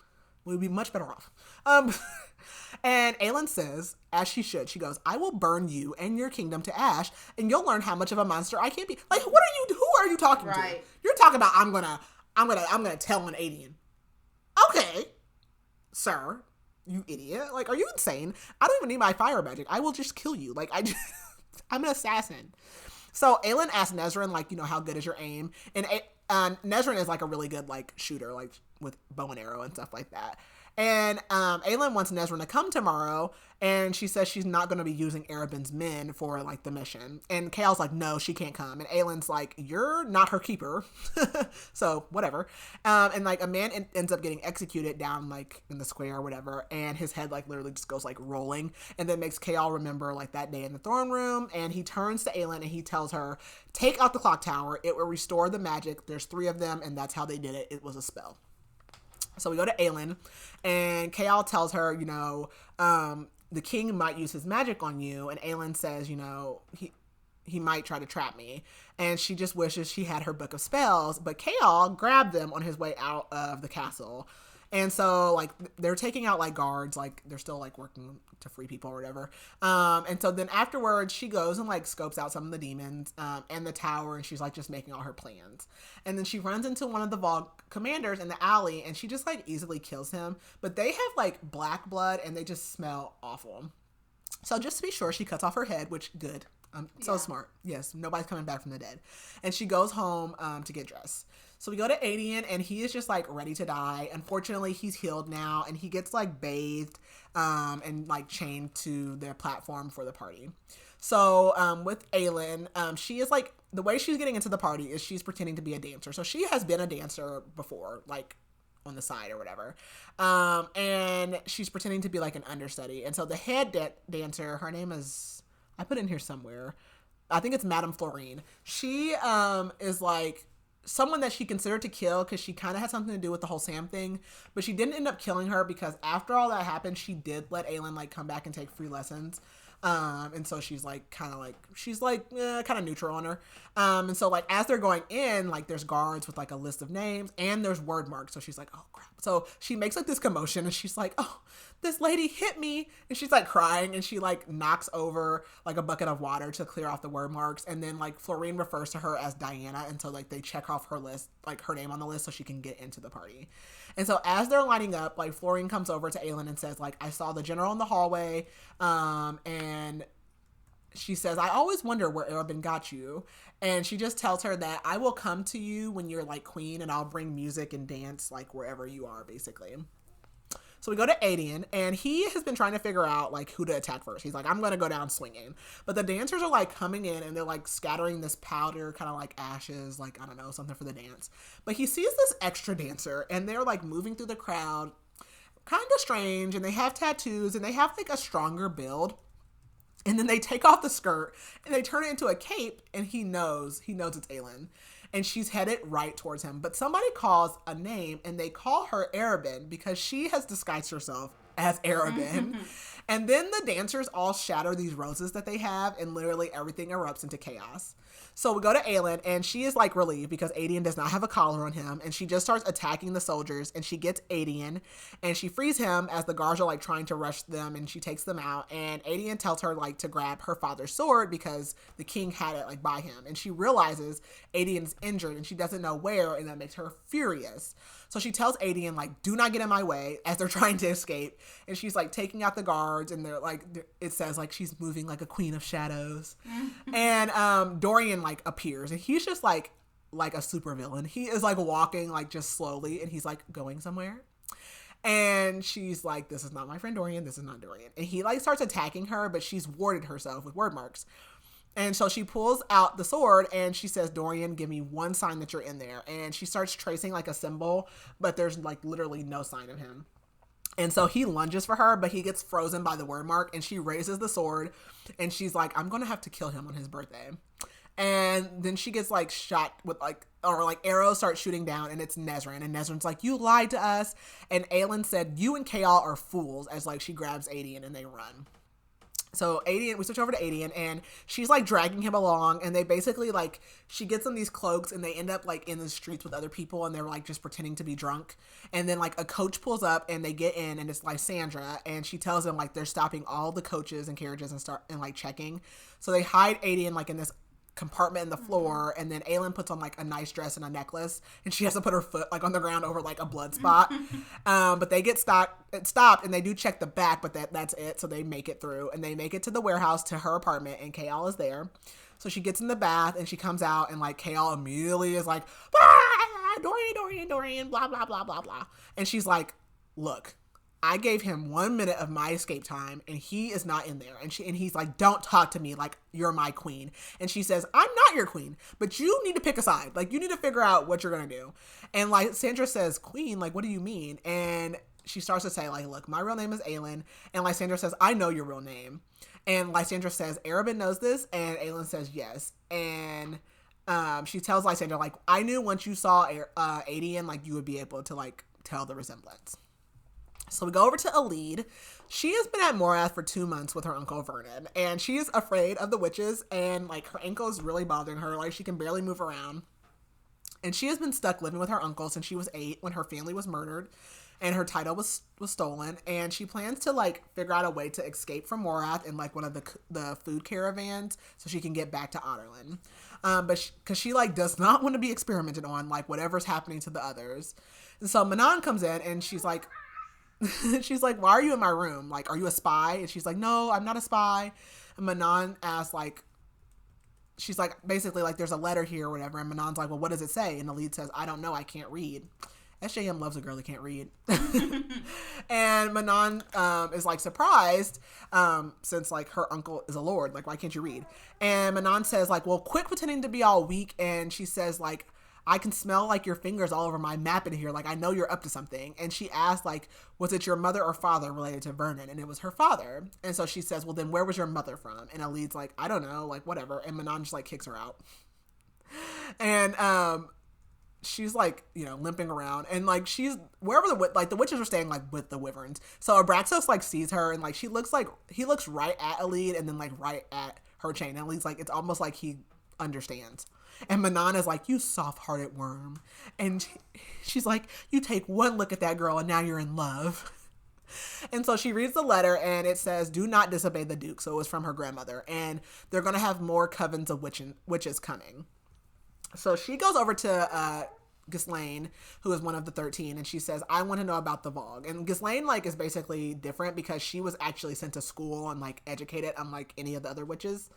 We would be much better off. And Aelin says, as she should, she goes, I will burn you and your kingdom to ash, and you'll learn how much of a monster I can be. Like, who are you talking to? You're talking about, I'm gonna tell on Aedion. Okay, sir. You idiot. Like, are you insane? I don't even need my fire magic. I will just kill you. Like, I'm an assassin. So Aelin asks Nezran, like, how good is your aim? And Nezran is, like, a really good, like, shooter, like, with bow and arrow and stuff like that. And Aelin wants Nezran to come tomorrow, and she says she's not going to be using Arabin's men for, like, the mission. And Chaol's like, no, she can't come. And Aelin's like, you're not her keeper. So, whatever. And, like, a man ends up getting executed down, like, in the square or whatever, and his head, like, literally just goes, like, rolling, and then makes Chaol remember, like, that day in the throne room. And he turns to Aelin, and he tells her, take out the clock tower. It will restore the magic. There's 3 of them, and that's how they did it. It was a spell. So we go to Aelin, and Chaol tells her, the king might use his magic on you. And Aelin says, he might try to trap me. And she just wishes she had her book of spells. But Chaol grabbed them on his way out of the castle. And so, like, they're taking out, like, guards. Like, they're still, like, working to free people or whatever. And so then afterwards, she goes and, like, scopes out some of the demons and the tower. And she's, like, just making all her plans. And then she runs into one of the Vault commanders in the alley. And she just, like, easily kills him. But they have, like, black blood. And they just smell awful. So just to be sure, she cuts off her head, which, good. So smart. Yes, nobody's coming back from the dead. And she goes home to get dressed. So we go to Aedion, and he is just, like, ready to die. Unfortunately, he's healed now, and he gets, like, bathed and, like, chained to their platform for the party. So with Aelin, she is, like, the way she's getting into the party is she's pretending to be a dancer. So she has been a dancer before, like, on the side or whatever. And she's pretending to be, like, an understudy. And so the head dancer, her name is, I put it in here somewhere, I think it's Madame Florine. She is, like, someone that she considered to kill because she kind of had something to do with the whole Sam thing, but she didn't end up killing her because after all that happened, she did let Aelin, like, come back and take free lessons. And so she's like kind of neutral on her. And so like as they're going in, like there's guards with like a list of names and there's word marks. So she's like, oh crap. So she makes like this commotion and she's like, oh, this lady hit me. And she's like crying and she like knocks over like a bucket of water to clear off the word marks. And then like Florine refers to her as Diana. And so like they check off her list, like her name on the list so she can get into the party. And so as they're lining up, like Florine comes over to Aelin and says like, I saw the general in the hallway. And she says, I always wonder where Arobin got you. And she just tells her that I will come to you when you're like queen and I'll bring music and dance like wherever you are, basically. So we go to Aedion, and he has been trying to figure out like who to attack first. He's like, I'm going to go down swinging. But the dancers are like coming in and they're like scattering this powder, kind of like ashes, like, I don't know, something for the dance. But he sees this extra dancer and they're like moving through the crowd, kind of strange, and they have tattoos and they have like a stronger build. And then they take off the skirt and they turn it into a cape, and he knows it's Aelin. And she's headed right towards him. But somebody calls a name and they call her Arobin because she has disguised herself as Arobin. And then the dancers all shatter these roses that they have and literally everything erupts into chaos. So we go to Aelin, and she is like relieved because Aedion does not have a collar on him, and she just starts attacking the soldiers, and she gets Aedion and she frees him as the guards are like trying to rush them, and she takes them out. And Aedion tells her like to grab her father's sword because the king had it like by him, and she realizes Aedion's injured and she doesn't know where, and that makes her furious. So she tells Aedion like, do not get in my way, as they're trying to escape. And she's like taking out the guards, and they're like, it says like she's moving like a queen of shadows. And Dorian like appears, and he's just like a super villain. He is like walking like just slowly, and he's like going somewhere. And she's like, this is not my friend Dorian, this is not Dorian. And he like starts attacking her, but she's warded herself with word marks. And so she pulls out the sword and she says, Dorian, give me one sign that you're in there. And she starts tracing like a symbol, but there's like literally no sign of him. And so he lunges for her, but he gets frozen by the word mark, and she raises the sword and she's like, I'm going to have to kill him on his birthday. And then she gets like shot with like, or like arrows start shooting down, and it's Nezran. And Nezran's like, you lied to us. And Aelin said, you and Chaol are fools, as like she grabs Aedion and they run. So Aedion, we switch over to Aedion, and she's like dragging him along, and they basically like, she gets them these cloaks, and they end up like in the streets with other people, and they're like just pretending to be drunk. And then like a coach pulls up, and they get in, and it's Lysandra, and she tells them like they're stopping all the coaches and carriages and start and like checking. So they hide Aedion like in this compartment in the floor, and then Aelin puts on like a nice dress and a necklace, and she has to put her foot like on the ground over like a blood spot. But they get stopped, and they do check the back, but that's it. So they make it through, and they make it to the warehouse to her apartment, and Chaol is there. So she gets in the bath, and she comes out, and like Chaol immediately is like, Dorian, blah blah blah blah blah, and she's like, look, I gave him 1 minute of my escape time, and he is not in there. And he's like, don't talk to me like you're my queen. And she says, I'm not your queen, but you need to pick a side. Like, you need to figure out what you're going to do. And like Sandra says, queen, like, what do you mean? And she starts to say like, look, my real name is Aelin. And Lysandra says, I know your real name. And Lysandra says, Arobin knows this. And Aelin says, yes. And she tells Lysandra, like, I knew once you saw Aedion, like, you would be able to like tell the resemblance. So we go over to Alid. She has been at Morath for 2 months with her uncle Vernon, and she is afraid of the witches, and like her ankle is really bothering her. Like, she can barely move around. And she has been stuck living with her uncle since she was 8, when her family was murdered and her title was stolen. And she plans to like figure out a way to escape from Morath in like one of the food caravans so she can get back to Adarlan. But because she like does not want to be experimented on, like whatever's happening to the others. And so Manon comes in, and she's like, why are you in my room? Like, are you a spy? And she's like, no, I'm not a spy. And Manon asks, like, she's like, basically, like, there's a letter here or whatever. And Manon's like, well, what does it say? And the lead says, I don't know. I can't read. SJM loves a girl who can't read. And Manon is, like, surprised since, like, her uncle is a lord. Like, why can't you read? And Manon says, like, well, quit pretending to be all weak. And she says, like, I can smell like your fingers all over my map in here. Like, I know you're up to something. And she asked, like, was it your mother or father related to Vernon? And it was her father. And so she says, well, then where was your mother from? And Alid's like, I don't know, like, whatever. And Manon just like kicks her out. And she's like, you know, limping around, and like she's wherever the witches are staying like with the wyverns. So Abraxas like sees her, and like he looks right at Aelin and then like right at her chain. And Aelin's like, it's almost like he understands. And Manon is like, you soft-hearted worm. And she's like, you take one look at that girl and now you're in love. And so she reads the letter, and it says, do not disobey the Duke. So it was from her grandmother. And they're going to have more covens of witches coming. So she goes over to Celaena, who is one of the 13, and she says, I want to know about the Vogue. And Celaena, like, is basically different because she was actually sent to school and, like, educated, unlike any of the other witches.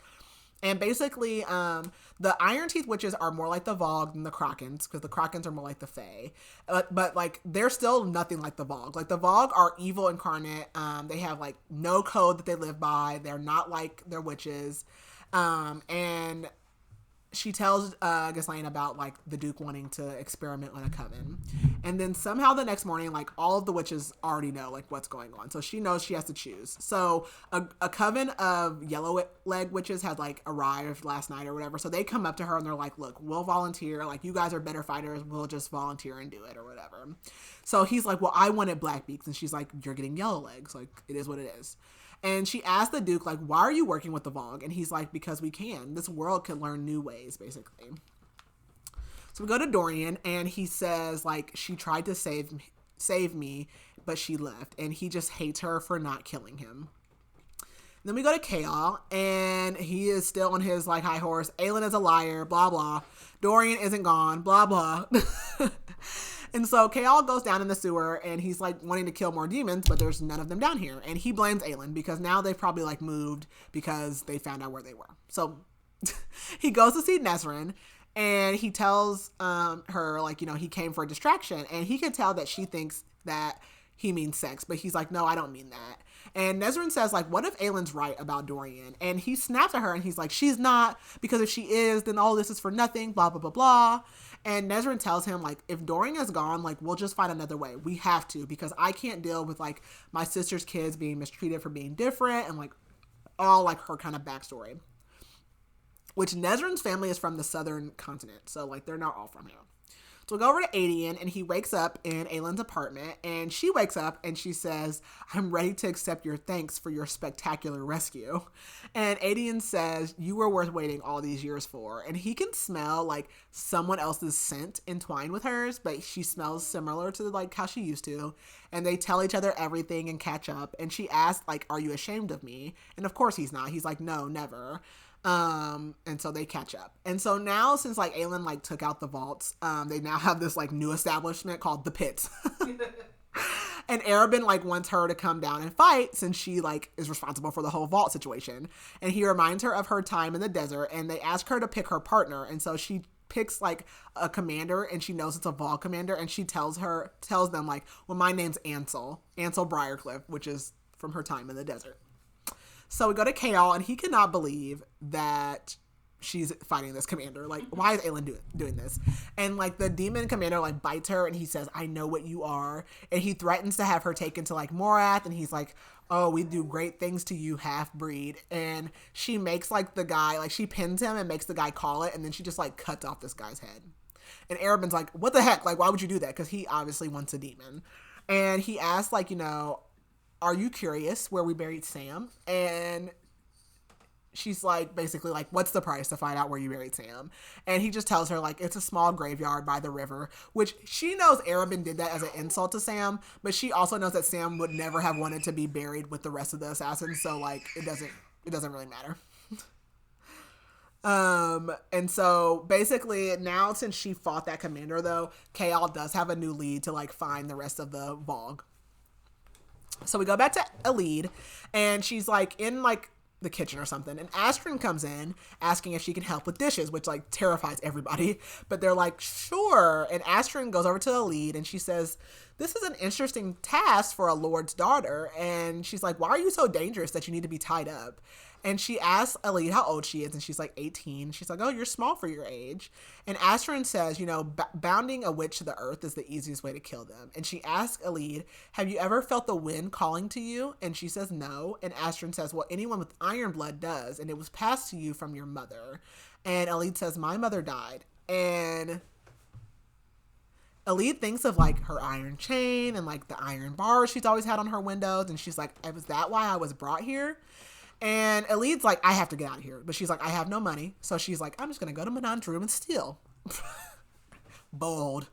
And basically, the Iron Teeth witches are more like the Vogue than the Krakens, because the Krakens are more like the Fae. But like, they're still nothing like the Vogue. Like, the Vogue are evil incarnate. They have, like, no code that they live by. They're not like their witches. And she tells Celaena about, like, the Duke wanting to experiment on a coven. And then somehow the next morning, like, all of the witches already know, like, what's going on. So she knows she has to choose. So a coven of yellow leg witches had, like, arrived last night or whatever. So they come up to her and they're like, look, we'll volunteer. Like, you guys are better fighters. We'll just volunteer and do it or whatever. So he's like, well, I wanted black beaks. And she's like, you're getting yellow legs. Like, it is what it is. And she asked the Duke, like, why are you working with the Vogue? And he's like, because we can. This world can learn new ways, basically. So we go to Dorian, and he says, like, she tried to save me, but she left. And he just hates her for not killing him. Then we go to Chaol, and he is still on his, like, high horse. Aelin is a liar, blah, blah. Dorian isn't gone, blah, blah. And so Chaol goes down in the sewer, and he's like wanting to kill more demons, but there's none of them down here. And he blames Aelin because now they've probably like moved because they found out where they were. So he goes to see Nesrin, and he tells her, like, you know, he came for a distraction, and he can tell that she thinks that he means sex, but he's like, no, I don't mean that. And Nesrin says, like, what if Aelin's right about Dorian? And he snaps at her, and he's like, she's not, because if she is, then all this is for nothing, blah, blah, blah, blah. And Nesrin tells him, like, if Dorian is gone, like, we'll just find another way. We have to, because I can't deal with, like, my sister's kids being mistreated for being different and, like, all, like, her kind of backstory. Which Nesrin's family is from the southern continent, so, like, they're not all from here. So we go over to Aedion, and he wakes up in Aelin's apartment, and she wakes up, and she says, I'm ready to accept your thanks for your spectacular rescue. And Aedion says, you were worth waiting all these years for. And he can smell, like, someone else's scent entwined with hers, but she smells similar to, like, how she used to. And they tell each other everything and catch up. And she asks, like, are you ashamed of me? And of course he's not. He's like, no, never. And so they catch up. And so now, since like Aelin like took out the vaults, they now have this like new establishment called the Pits. And Arabin like wants her to come down and fight since she like is responsible for the whole vault situation. And he reminds her of her time in the desert, and they ask her to pick her partner. And so she picks like a commander, and she knows it's a vault commander, and she tells them like, well, my name's Ansel Briarcliff, which is from her time in the desert. So we go to Chaol, and he cannot believe that she's fighting this commander. Like, why is Aelin doing this? And, like, the demon commander, like, bites her, and he says, I know what you are. And he threatens to have her taken to, like, Morath, and he's like, oh, we do great things to you, half-breed. And she makes, like, the guy, like, she pins him and makes the guy call it, and then she just, like, cuts off this guy's head. And Arabin's like, what the heck? Like, why would you do that? Because he obviously wants a demon. And he asks, like, you know, are you curious where we buried Sam? And she's like, basically like, what's the price to find out where you buried Sam? And he just tells her like, it's a small graveyard by the river, which she knows Arabin did that as an insult to Sam, but she also knows that Sam would never have wanted to be buried with the rest of the assassins. So like, it doesn't really matter. And so basically now, since she fought that commander though, Chaol does have a new lead to like find the rest of the Vogue. So we go back to Aelin, and she's like in like the kitchen or something, and Astrid comes in asking if she can help with dishes, which like terrifies everybody, but they're like, sure. And Astrid goes over to Aelin, and she says, this is an interesting task for a lord's daughter. And she's like, why are you so dangerous that you need to be tied up? And she asks Aelin how old she is, and she's like 18. She's like, oh, you're small for your age. And Astrid says, you know, bounding a witch to the earth is the easiest way to kill them. And she asks Aelin, have you ever felt the wind calling to you? And she says no. And Astrid says, well, anyone with iron blood does, and it was passed to you from your mother. And Aelin says, my mother died. And Elide thinks of like her iron chain and like the iron bars she's always had on her windows, and she's like, was that why I was brought here? And Elide's like, I have to get out of here. But she's like, I have no money. So she's like, I'm just going to go to Manon's room and steal. Bold.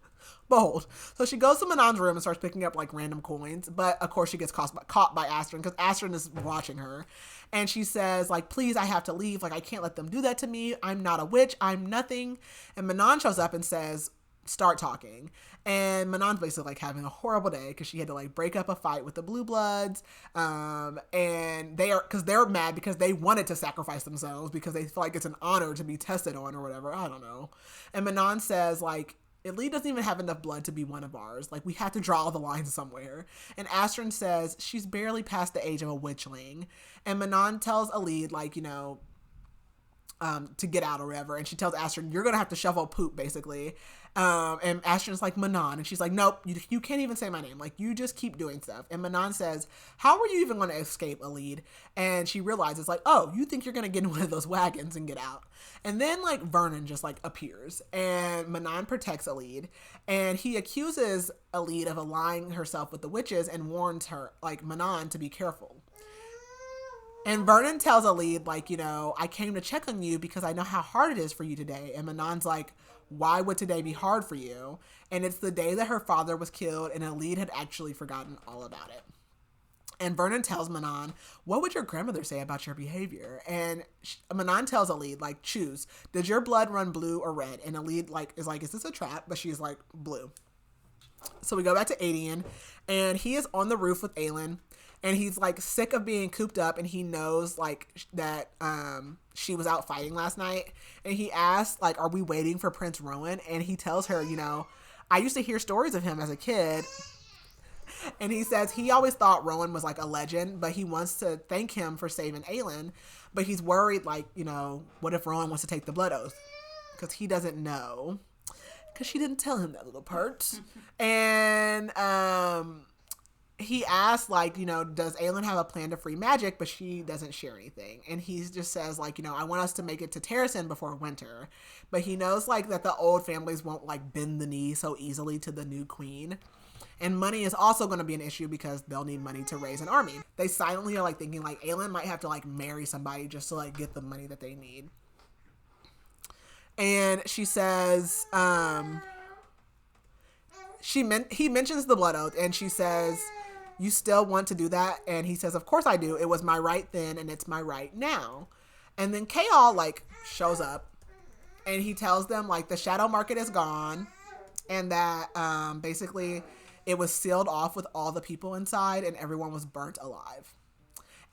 So she goes to Manon's room and starts picking up like random coins. But of course she gets caught by Astrid, because Astrid is watching her. And she says like, please, I have to leave. Like, I can't let them do that to me. I'm not a witch. I'm nothing. And Manon shows up and says, start talking. And Manon's basically like having a horrible day because she had to like break up a fight with the Blue Bloods. And they're mad because they wanted to sacrifice themselves because they feel like it's an honor to be tested on or whatever. I don't know. And Manon says like, Elide doesn't even have enough blood to be one of ours. Like, we have to draw the line somewhere. And Astrid says she's barely past the age of a witchling. And Manon tells Elide, like, you know, to get out or whatever. And she tells Astrid, you're going to have to shovel poop, basically. And Astrid's like, Manon. And she's like, nope, you can't even say my name. Like, you just keep doing stuff. And Manon says, how are you even going to escape, Elide? And she realizes, like, oh, you think you're going to get in one of those wagons and get out. And then, like, Vernon just, like, appears. And Manon protects Elide. And he accuses Elide of allying herself with the witches and warns her, like, Manon to be careful. And Vernon tells Elide, like, you know, I came to check on you because I know how hard it is for you today. And Manon's like, why would today be hard for you? And it's the day that her father was killed, and Elide had actually forgotten all about it. And Vernon tells Manon, what would your grandmother say about your behavior? And Manon tells Elide, like, choose. Does your blood run blue or red? And Elide, like, is like, is this a trap? But she's like, blue. So we go back to Aelin, and he is on the roof with Aelin. And he's, like, sick of being cooped up, and he knows, like, that she was out fighting last night. And he asks, like, are we waiting for Prince Rowan? And he tells her, you know, I used to hear stories of him as a kid. And he says he always thought Rowan was, like, a legend, but he wants to thank him for saving Aelin. But he's worried, like, you know, what if Rowan wants to take the blood oath? Because he doesn't know. Because she didn't tell him that little part. And, he asks, like, you know, does Aelin have a plan to free magic? But she doesn't share anything. And he just says, like, you know, I want us to make it to Terrasen before winter. But he knows, like, that the old families won't, like, bend the knee so easily to the new queen. And money is also going to be an issue because they'll need money to raise an army. They silently are, like, thinking, like, Aelin might have to, like, marry somebody just to, like, get the money that they need. And she says, he mentions the blood oath, and she says, you still want to do that? And he says, of course I do. It was my right then, and it's my right now. And then Chaol, like, shows up, and he tells them, like, the shadow market is gone, and that basically it was sealed off with all the people inside, and everyone was burnt alive.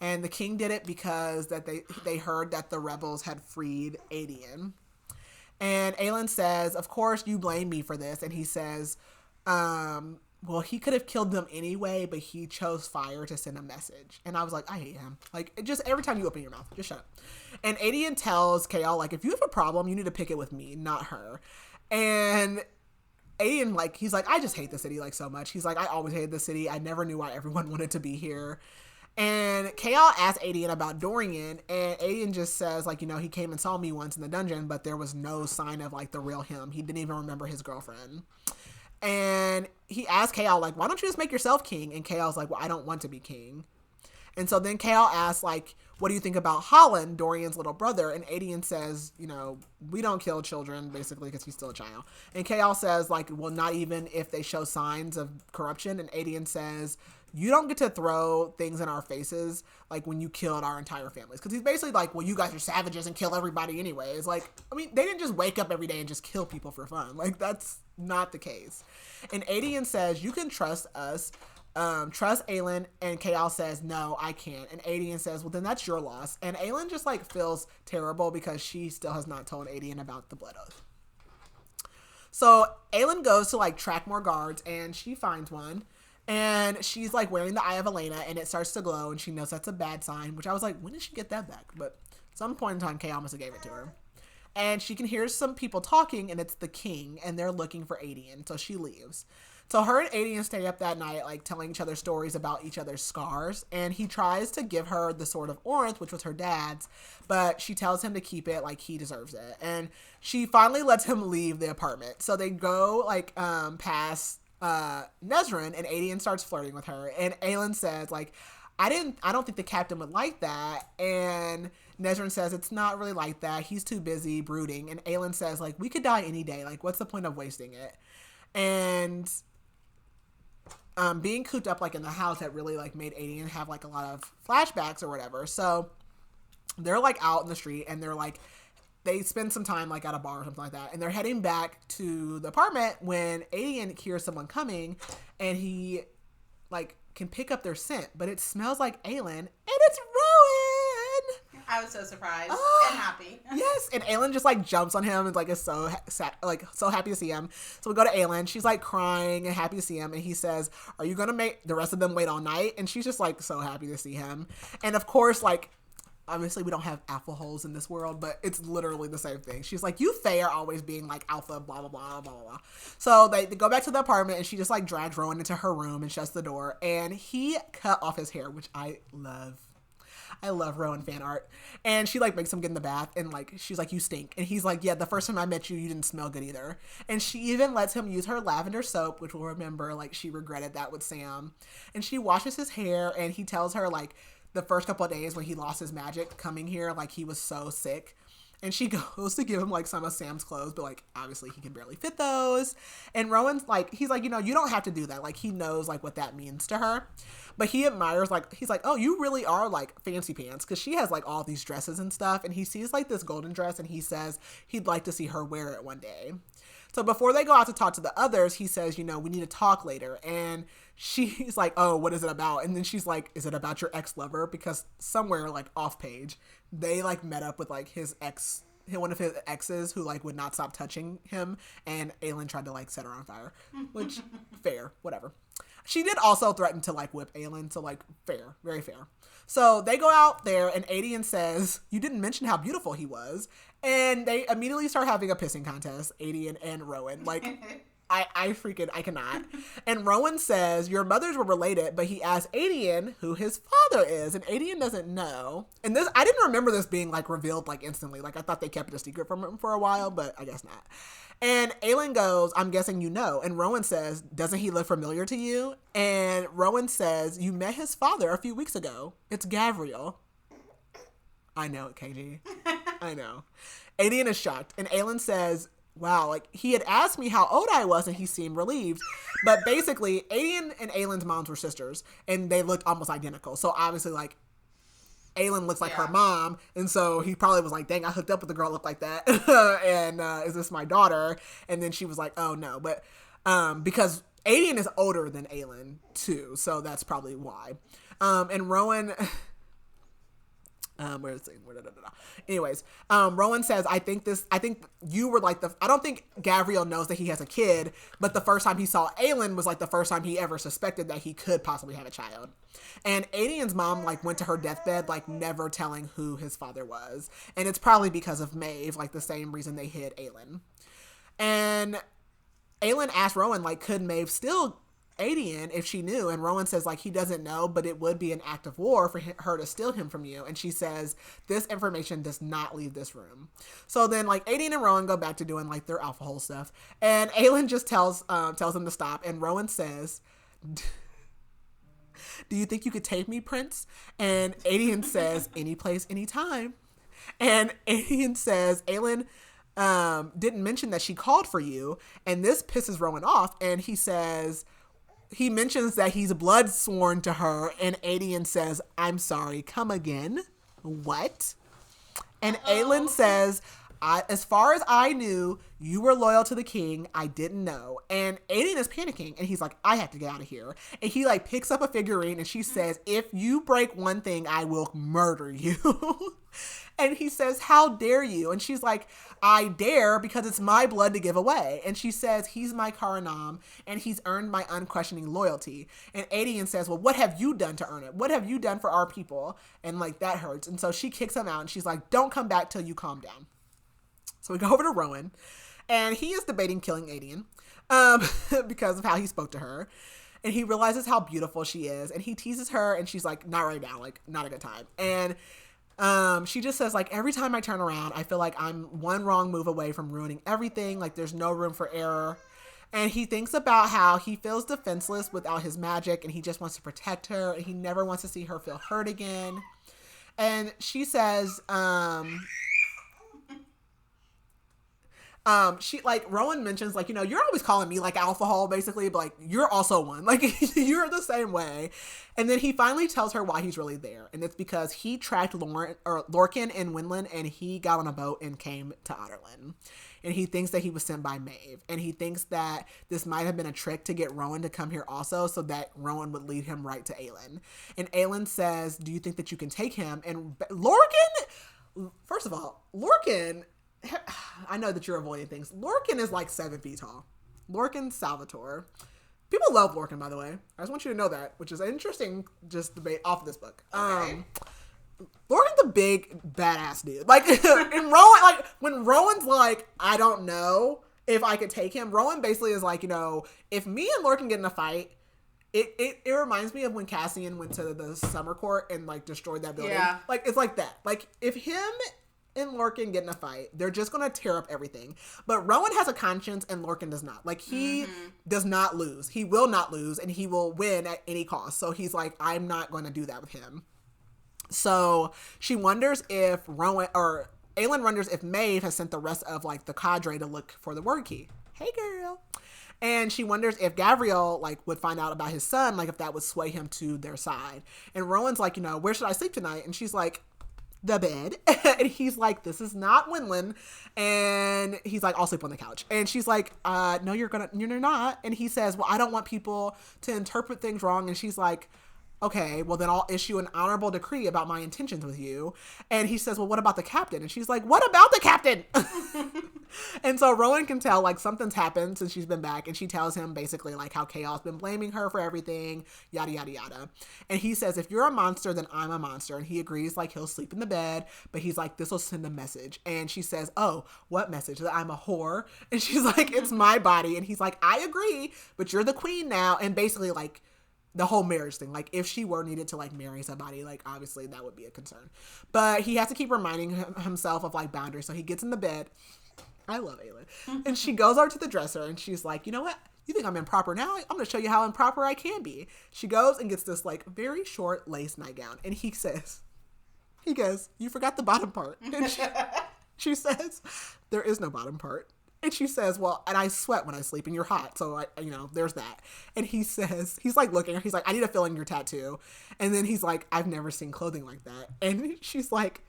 And the king did it because that they heard that the rebels had freed Aedion. And Aelin says, of course you blame me for this. And he says, well, he could have killed them anyway, but he chose fire to send a message. And I was like, I hate him. Like, just every time you open your mouth, just shut up. And Aedion tells Chaol, like, if you have a problem, you need to pick it with me, not her. And Aedion, like, he's like, I just hate the city, like, so much. He's like, I always hated the city. I never knew why everyone wanted to be here. And Chaol asks Aedion about Dorian, and Aedion just says, like, you know, he came and saw me once in the dungeon, but there was no sign of, like, the real him. He didn't even remember his girlfriend. And he asked Chaol, like, why don't you just make yourself king? And Chaol's like, well, I don't want to be king. And so then Chaol asks, like, what do you think about Holland, Dorian's little brother? And Aedion says, you know, we don't kill children, basically, because he's still a child. And Chaol says, like, well, not even if they show signs of corruption. And Aedion says, you don't get to throw things in our faces, like, when you killed our entire families. Because he's basically like, well, you guys are savages and kill everybody anyway. It's like, I mean, they didn't just wake up every day and just kill people for fun. Like, that's not the case. And Aedion says, you can trust us. Trust Aelin. And Chaol says, no, I can't. And Aedion says, well, then that's your loss. And Aelin just, like, feels terrible because she still has not told Aedion about the blood oath. So Aelin goes to, like, track more guards, and she finds one. And she's, like, wearing the Eye of Elena, and it starts to glow, and she knows that's a bad sign, which I was like, when did she get that back? But at some point in time, Chaol must have gave it to her. And she can hear some people talking, and it's the king, and they're looking for Aedion, so she leaves. So her and Aelin stay up that night, like telling each other stories about each other's scars. And he tries to give her the Sword of Orinth, which was her dad's, but she tells him to keep it, like he deserves it. And she finally lets him leave the apartment. So they go like past Nesryn, and Aelin starts flirting with her. And Aelin says like, I don't think the captain would like that. And Nesryn says it's not really like that. He's too busy brooding. And Aelin says like, we could die any day. Like, what's the point of wasting it? And being cooped up like in the house that really like made Aelin have like a lot of flashbacks or whatever. So they're like out in the street, and they're like, they spend some time like at a bar or something like that, and they're heading back to the apartment when Aelin hears someone coming, and he like can pick up their scent, but it smells like Aelin, and it's Rowan. I was so surprised and happy. Yes, and Aelin just like jumps on him and like is so so happy to see him. So we go to Aelin. She's like crying and happy to see him, and he says, "Are you gonna make the rest of them wait all night?" And she's just like so happy to see him. And of course, like obviously we don't have alpha holes in this world, but it's literally the same thing. She's like, you Fae are always being like alpha, blah blah blah blah blah. So they go back to the apartment, and she just like drags Rowan into her room and shuts the door. And he cut off his hair, which I love. I love Rowan fan art. And she like makes him get in the bath, and like she's like, you stink. And he's like, yeah, the first time I met you, you didn't smell good either. And she even lets him use her lavender soap, which we'll remember like she regretted that with Sam. And she washes his hair, and he tells her like the first couple of days when he lost his magic coming here, like he was so sick. And she goes to give him like some of Sam's clothes, but like obviously he can barely fit those. And Rowan's like, he's like, you know, you don't have to do that. Like he knows like what that means to her. But he admires, like, he's like, oh, you really are like fancy pants, because she has like all these dresses and stuff. And he sees like this golden dress, and he says he'd like to see her wear it one day. So before they go out to talk to the others, he says, you know, we need to talk later. And she's like, oh, what is it about? And then she's like, is it about your ex-lover? Because somewhere like off page, they like met up with like one of his exes who like would not stop touching him. And Aelin tried to like set her on fire, which fair, whatever. She did also threaten to like whip Aelin, so like fair, very fair. So they go out there, and Aelin says, you didn't mention how beautiful he was. And they immediately start having a pissing contest, Aelin and Rowan. Like, I cannot. And Rowan says, your mothers were related, but he asked Aelin who his father is, and Aelin doesn't know. And this, I didn't remember this being like revealed like instantly. Like I thought they kept it a secret from him for a while, but I guess not. And Aelin goes, I'm guessing you know. And Rowan says, doesn't he look familiar to you? And Rowan says, you met his father a few weeks ago. It's Gavriel. I know it, KG. I know. Aelin is shocked. And Aelin says, wow, like he had asked me how old I was, and he seemed relieved. But basically, Aelin and Aelin's moms were sisters, and they looked almost identical. So obviously, like, Aelin looks like her mom, and so he probably was like, dang, I hooked up with a girl that looked like that. And is this my daughter? And then she was like, oh no. But because Aelin is older than Aelin too, so that's probably why. And Rowan anyways, Rowan says, I think you were like I don't think Gavriel knows that he has a kid, but the first time he saw Aelin was like the first time he ever suspected that he could possibly have a child. And Aelian's mom like went to her deathbed like never telling who his father was. And it's probably because of Maeve, like the same reason they hid Aelin. And Aelin asked Rowan, like, could Maeve steal Aelin if she knew? And Rowan says like he doesn't know, but it would be an act of war for her to steal him from you. And she says this information does not leave this room. So then like Aelin and Rowan go back to doing like their alpha hole stuff, and Aelin just tells him to stop. And Rowan says, do you think you could take me, Prince? And Aelin says, any place, anytime. And Aelin says, Aelin didn't mention that she called for you. And this pisses Rowan off. And he mentions that he's blood sworn to her. And Aelin says, I'm sorry, come again. What? And Aelin says, as far as I knew, you were loyal to the king. I didn't know. And Aelin is panicking, and he's like, I have to get out of here. And he like picks up a figurine, and she says, if you break one thing, I will murder you. And he says, how dare you? And she's like, I dare because it's my blood to give away. And she says, he's my Karanam, and he's earned my unquestioning loyalty. And Aelin says, well, what have you done to earn it? What have you done for our people? And like, that hurts. And so she kicks him out, and she's like, don't come back till you calm down. So we go over to Rowan, and he is debating killing Aelin. because of how he spoke to her. And he realizes how beautiful she is, and he teases her, and she's like, not right now, like, not a good time. And she just says, like, every time I turn around, I feel like I'm one wrong move away from ruining everything. Like, there's no room for error. And he thinks about how he feels defenseless without his magic, and he just wants to protect her, and he never wants to see her feel hurt again. And she says, she, like, Rowan mentions, like, you know, you're always calling me, like, alcohol, basically, but, like, you're also one. Like, you're the same way. And then he finally tells her why he's really there. And it's because he tracked Lorcan and Winland, and he got on a boat and came to Adarlan. And he thinks that he was sent by Maeve. And he thinks that this might have been a trick to get Rowan to come here also, so that Rowan would lead him right to Aelin. And Aelin says, do you think that you can take him? And Lorcan, first of all, Lorcan... I know that you're avoiding things. Lorcan is like 7 feet tall. Lorcan Salvatore. People love Lorcan, by the way. I just want you to know that, which is an interesting just debate off of this book. Okay. Lorcan's a big badass dude. Like, and Rowan, like, when Rowan's like, I don't know if I could take him, Rowan basically is like, you know, if me and Lorcan get in a fight, it reminds me of when Cassian went to the summer court and like destroyed that building. Yeah. Like, it's like that. Like, if him and Lorcan get in a fight, they're just gonna tear up everything. But Rowan has a conscience and Lorcan does not. Like, he does not lose. He will not lose, and he will win at any cost. So he's like, I'm not gonna do that with him. So she wonders if Aelin wonders if Maeve has sent the rest of like the cadre to look for the word key. Hey girl. And she wonders if Gavriel like would find out about his son, like if that would sway him to their side. And Rowan's like, you know, where should I sleep tonight? And she's like, the bed. And he's like, this is not Winland. And he's like, I'll sleep on the couch. And she's like, no, you're not. And he says, well, I don't want people to interpret things wrong. And she's like, okay, well then I'll issue an honorable decree about my intentions with you. And he says, well, what about the captain? And she's like, what about the captain? And so Rowan can tell like something's happened since she's been back. And she tells him basically like how Chaos been blaming her for everything, yada, yada, yada. And he says, if you're a monster, then I'm a monster. And he agrees like he'll sleep in the bed, but he's like, this will send a message. And she says, oh, what message? That I'm a whore? And she's like, it's my body. And he's like, I agree, but you're the queen now. And basically like, the whole marriage thing, like if she were needed to like marry somebody, like obviously that would be a concern, but he has to keep reminding himself of like boundaries. So he gets in the bed. I love Aelin. And she goes over to the dresser and she's like, you know what? You think I'm improper now? I'm going to show you how improper I can be. She goes and gets this like very short lace nightgown. And he goes, you forgot the bottom part. And she says, there is no bottom part. And she says, well, and I sweat when I sleep and you're hot. So, there's that. And he says, he's like looking at her. He's like, I need to fill in your tattoo. And then he's like, I've never seen clothing like that. And she's like,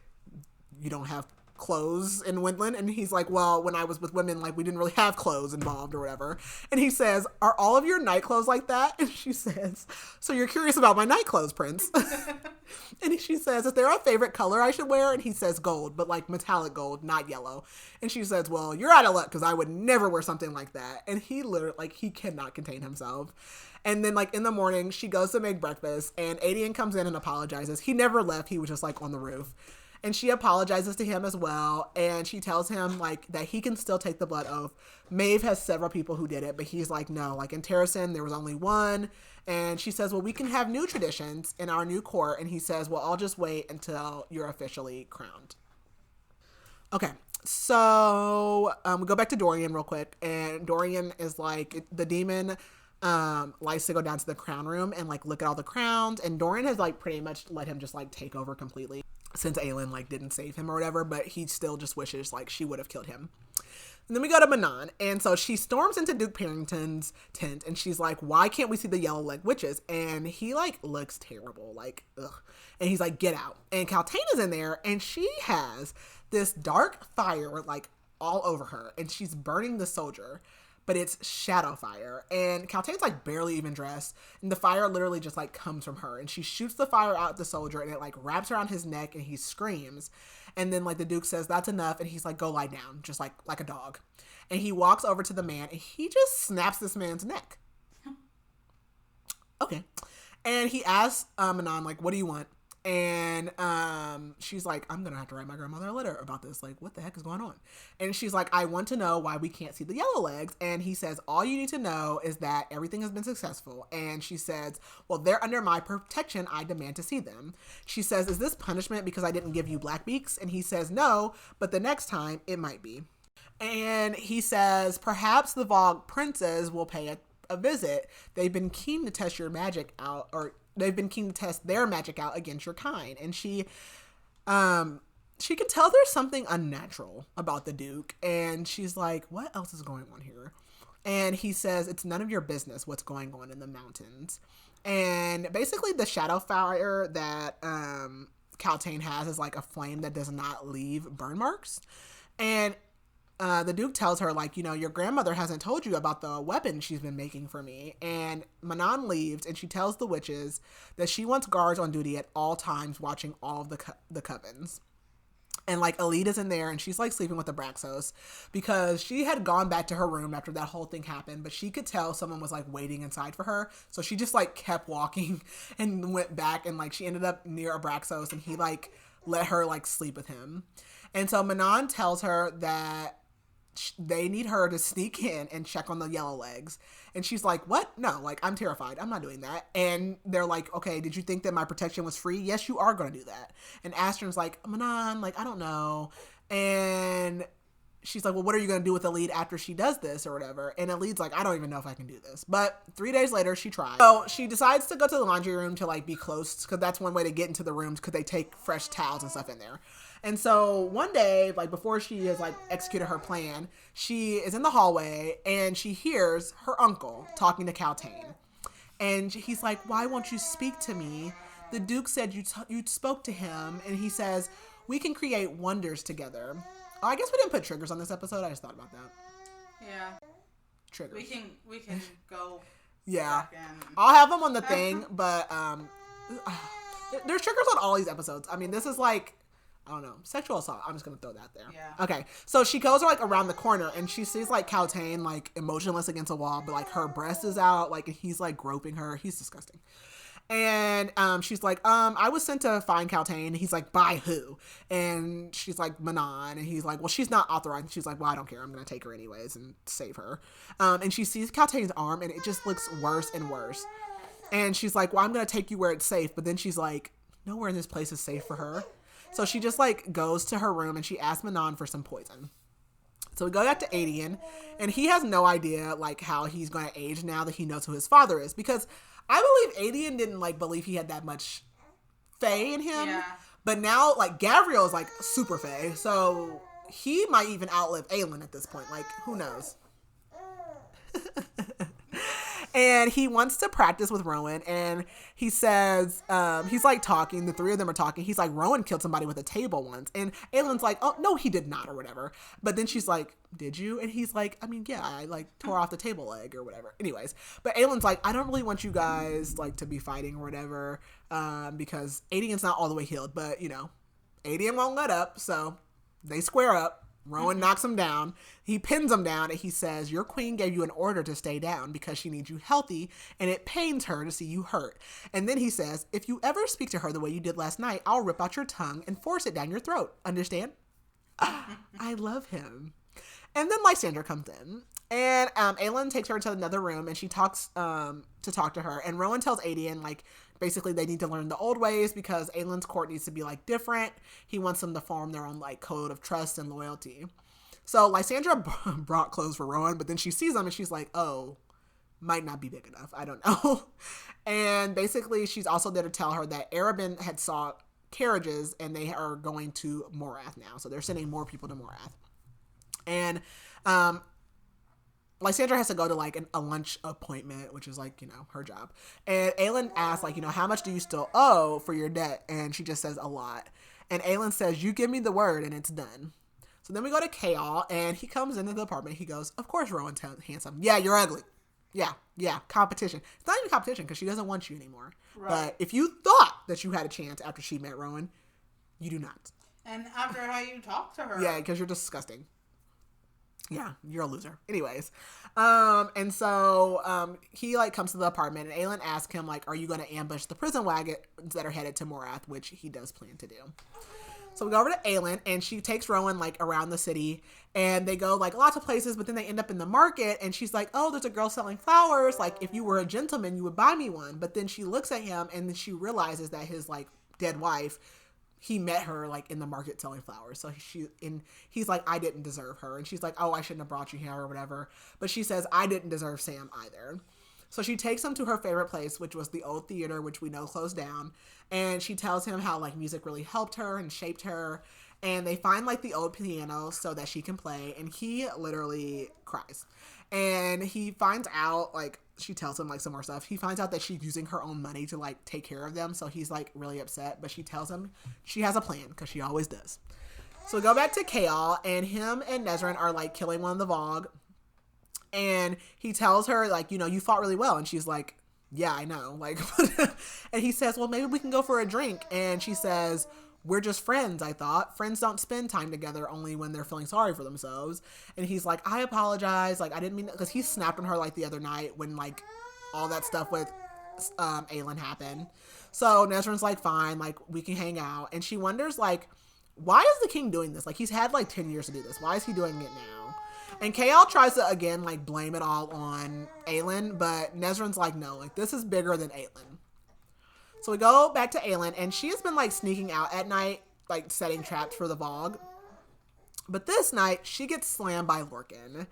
you don't have clothes in Winland? And he's like, well, when I was with women, like we didn't really have clothes involved or whatever. And he says, are all of your night clothes like that? And she says, so you're curious about my night clothes, Prince? And she says, is there a favorite color I should wear? And he says gold, but like metallic gold, not yellow. And she says, well, you're out of luck because I would never wear something like that. And he literally, like, he cannot contain himself. And then, like, in the morning, she goes to make breakfast and Adian comes in and apologizes. He never left. He was just like on the roof. And she apologizes to him as well. And she tells him, like, that he can still take the blood oath. Maeve has several people who did it, but he's like, no. Like, in Terrasen, there was only one. And she says, well, we can have new traditions in our new court. And he says, well, I'll just wait until you're officially crowned. Okay. So, we go back to Dorian real quick. And Dorian is like, the demon likes to go down to the crown room and, like, look at all the crowns. And Dorian has, like, pretty much let him just, like, take over completely. Since Aelin, like, didn't save him or whatever, but he still just wishes, like, she would have killed him. And then we go to Manon, and so she storms into Duke Parrington's tent, and she's like, why can't we see the yellow leg witches? And he, like, looks terrible, like, ugh. And he's like, get out. And Celaena's in there, and she has this dark fire, like, all over her, and she's burning the soldier. But it's shadow fire. And Celaena's like barely even dressed. And the fire literally just like comes from her. And she shoots the fire out at the soldier and it like wraps around his neck and he screams. And then like the Duke says, that's enough. And he's like, go lie down, just like a dog. And he walks over to the man and he just snaps this man's neck. Okay. And he asks Manon, like, what do you want? And she's like, I'm gonna have to write my grandmother a letter about this. Like, what the heck is going on? And she's like, I want to know why we can't see the yellow legs. And he says, all you need to know is that everything has been successful. And she says, well, they're under my protection. I demand to see them. She says, is this punishment because I didn't give you black beaks? And he says, no, but the next time it might be. And he says, perhaps the Vogue princes will pay a visit. They've been keen to test your magic out, or they've been keen to test their magic out against your kind. And she can tell there's something unnatural about the Duke. And she's like, what else is going on here? And he says, it's none of your business what's going on in the mountains. And basically the shadow fire that Celaena has is like a flame that does not leave burn marks. And the Duke tells her, like, you know, your grandmother hasn't told you about the weapon she's been making for me. And Manon leaves, and she tells the witches that she wants guards on duty at all times watching all of the covens. And, like, Alita's in there, and she's, like, sleeping with the Braxos because she had gone back to her room after that whole thing happened, but she could tell someone was, like, waiting inside for her. So she just, like, kept walking and went back, and, like, she ended up near a Braxos, and he, like, let her, like, sleep with him. And so Manon tells her that they need her to sneak in and check on the yellow legs. And she's like, what? No, like, I'm terrified. I'm not doing that. And they're like, okay, did you think that my protection was free? Yes, you are going to do that. And Astron's like, Manon, like, I don't know. And she's like, well, what are you going to do with Elide after she does this or whatever? And Elide's like, I don't even know if I can do this. But 3 days later, she tries. So she decides to go to the laundry room to, like, be close, because that's one way to get into the rooms, because they take fresh towels and stuff in there. And so one day, like, before she has, like, executed her plan, she is in the hallway and she hears her uncle talking to Celaena. And he's like, why won't you speak to me? The Duke said you spoke to him. And he says, we can create wonders together. Oh, I guess we didn't put triggers on this episode. I just thought about that. Yeah. Triggers. We can go. Yeah. I'll have them on the thing, but there's triggers on all these episodes. I mean, this is like, I don't know, sexual assault. I'm just gonna throw that there. Yeah. Okay. So she goes like around the corner and she sees like Celaena like emotionless against a wall, but like her breast is out, like, and he's like groping her. He's disgusting. And she's like, I was sent to find Celaena. And he's like, by who? And she's like, Manon. And he's like, well, she's not authorized. And she's like, well, I don't care. I'm gonna take her anyways and save her. And she sees Celaena's arm and it just looks worse and worse. And she's like, well, I'm gonna take you where it's safe. But then she's like, nowhere in this place is safe for her. So she just, like, goes to her room and she asks Manon for some poison. So we go back to Aelin, and he has no idea, like, how he's going to age now that he knows who his father is. Because I believe Aelin didn't, like, believe he had that much fae in him. Yeah. But now, like, Gabriel is, like, super fae. So he might even outlive Aelin at this point. Like, who knows? And he wants to practice with Rowan, and he says, he's like talking, the three of them are talking. He's like, Rowan killed somebody with a table once. And Aelin's like, oh, no, he did not, or whatever. But then she's like, did you? And he's like, I mean, yeah, I like tore off the table leg or whatever. Anyways, but Aelin's like, I don't really want you guys like to be fighting or whatever, because Aedian's not all the way healed. But, you know, Aedian won't let up, so they square up. Rowan knocks him down. He pins him down and he says, your queen gave you an order to stay down because she needs you healthy and it pains her to see you hurt. And then he says, if you ever speak to her the way you did last night, I'll rip out your tongue and force it down your throat. Understand? I love him. And then Lysandra comes in and Aelin takes her into another room and she talks to talk to her. And Rowan tells Aedian, like, basically they need to learn the old ways because Aelin's court needs to be, like, different. He wants them to form their own, like, code of trust and loyalty. So Lysandra brought clothes for Rowan, but then she sees them and she's like, oh, might not be big enough. I don't know. And basically she's also there to tell her that Arabin had sought carriages and they are going to Morath now. So they're sending more people to Morath. And Lysandra has to go to, like, a lunch appointment, which is, like, you know, her job. And Aelin asks, like, you know, how much do you still owe for your debt? And she just says a lot. And Aelin says, you give me the word and it's done. So then we go to Chaol, and he comes into the apartment. He goes, of course Rowan's handsome. Yeah, you're ugly. Yeah, competition. It's not even competition because she doesn't want you anymore. Right. But if you thought that you had a chance after she met Rowan, you do not. And after how you talk to her. Yeah, because you're disgusting. Yeah, you're a loser. Anyways, and so he like comes to the apartment, and Aelin asks him like, "Are you going to ambush the prison wagons that are headed to Morath?" Which he does plan to do. So we go over to Aelin, and she takes Rowan like around the city, and they go like lots of places, but then they end up in the market, and she's like, "Oh, there's a girl selling flowers. Like, if you were a gentleman, you would buy me one." But then she looks at him, and then she realizes that his like dead wife, he met her like in the market selling flowers. So he's like, "I didn't deserve her." And she's like, "Oh, I shouldn't have brought you here," or whatever. But she says, "I didn't deserve Sam either." So she takes him to her favorite place, which was the old theater, which we know closed down. And she tells him how like music really helped her and shaped her. And they find like the old piano so that she can play. And he literally cries. And he finds out, like, she tells him like some more stuff. He finds out that she's using her own money to like take care of them. So he's like really upset. But she tells him she has a plan, because she always does. So we go back to Chaol, and him and Nezran are like killing one of the Vogue. And he tells her, like, you fought really well. And she's like, "Yeah, I know." Like, and he says, "Well, maybe we can go for a drink." And she says, "We're just friends, I thought. Friends don't spend time together only when they're feeling sorry for themselves." And he's like, "I apologize. Like, I didn't mean," because he snapped on her like the other night when like all that stuff with Aelin happened. So Nezran's like, "Fine, like we can hang out." And she wonders like, why is the king doing this? Like, he's had like 10 years to do this. Why is he doing it now? And Chaol tries to, again, like, blame it all on Aelin, but Nezran's like, "No, like, this is bigger than Aelin." So we go back to Aelin, and she has been, like, sneaking out at night, like, setting traps for the Vogue. But this night, she gets slammed by Lorcan.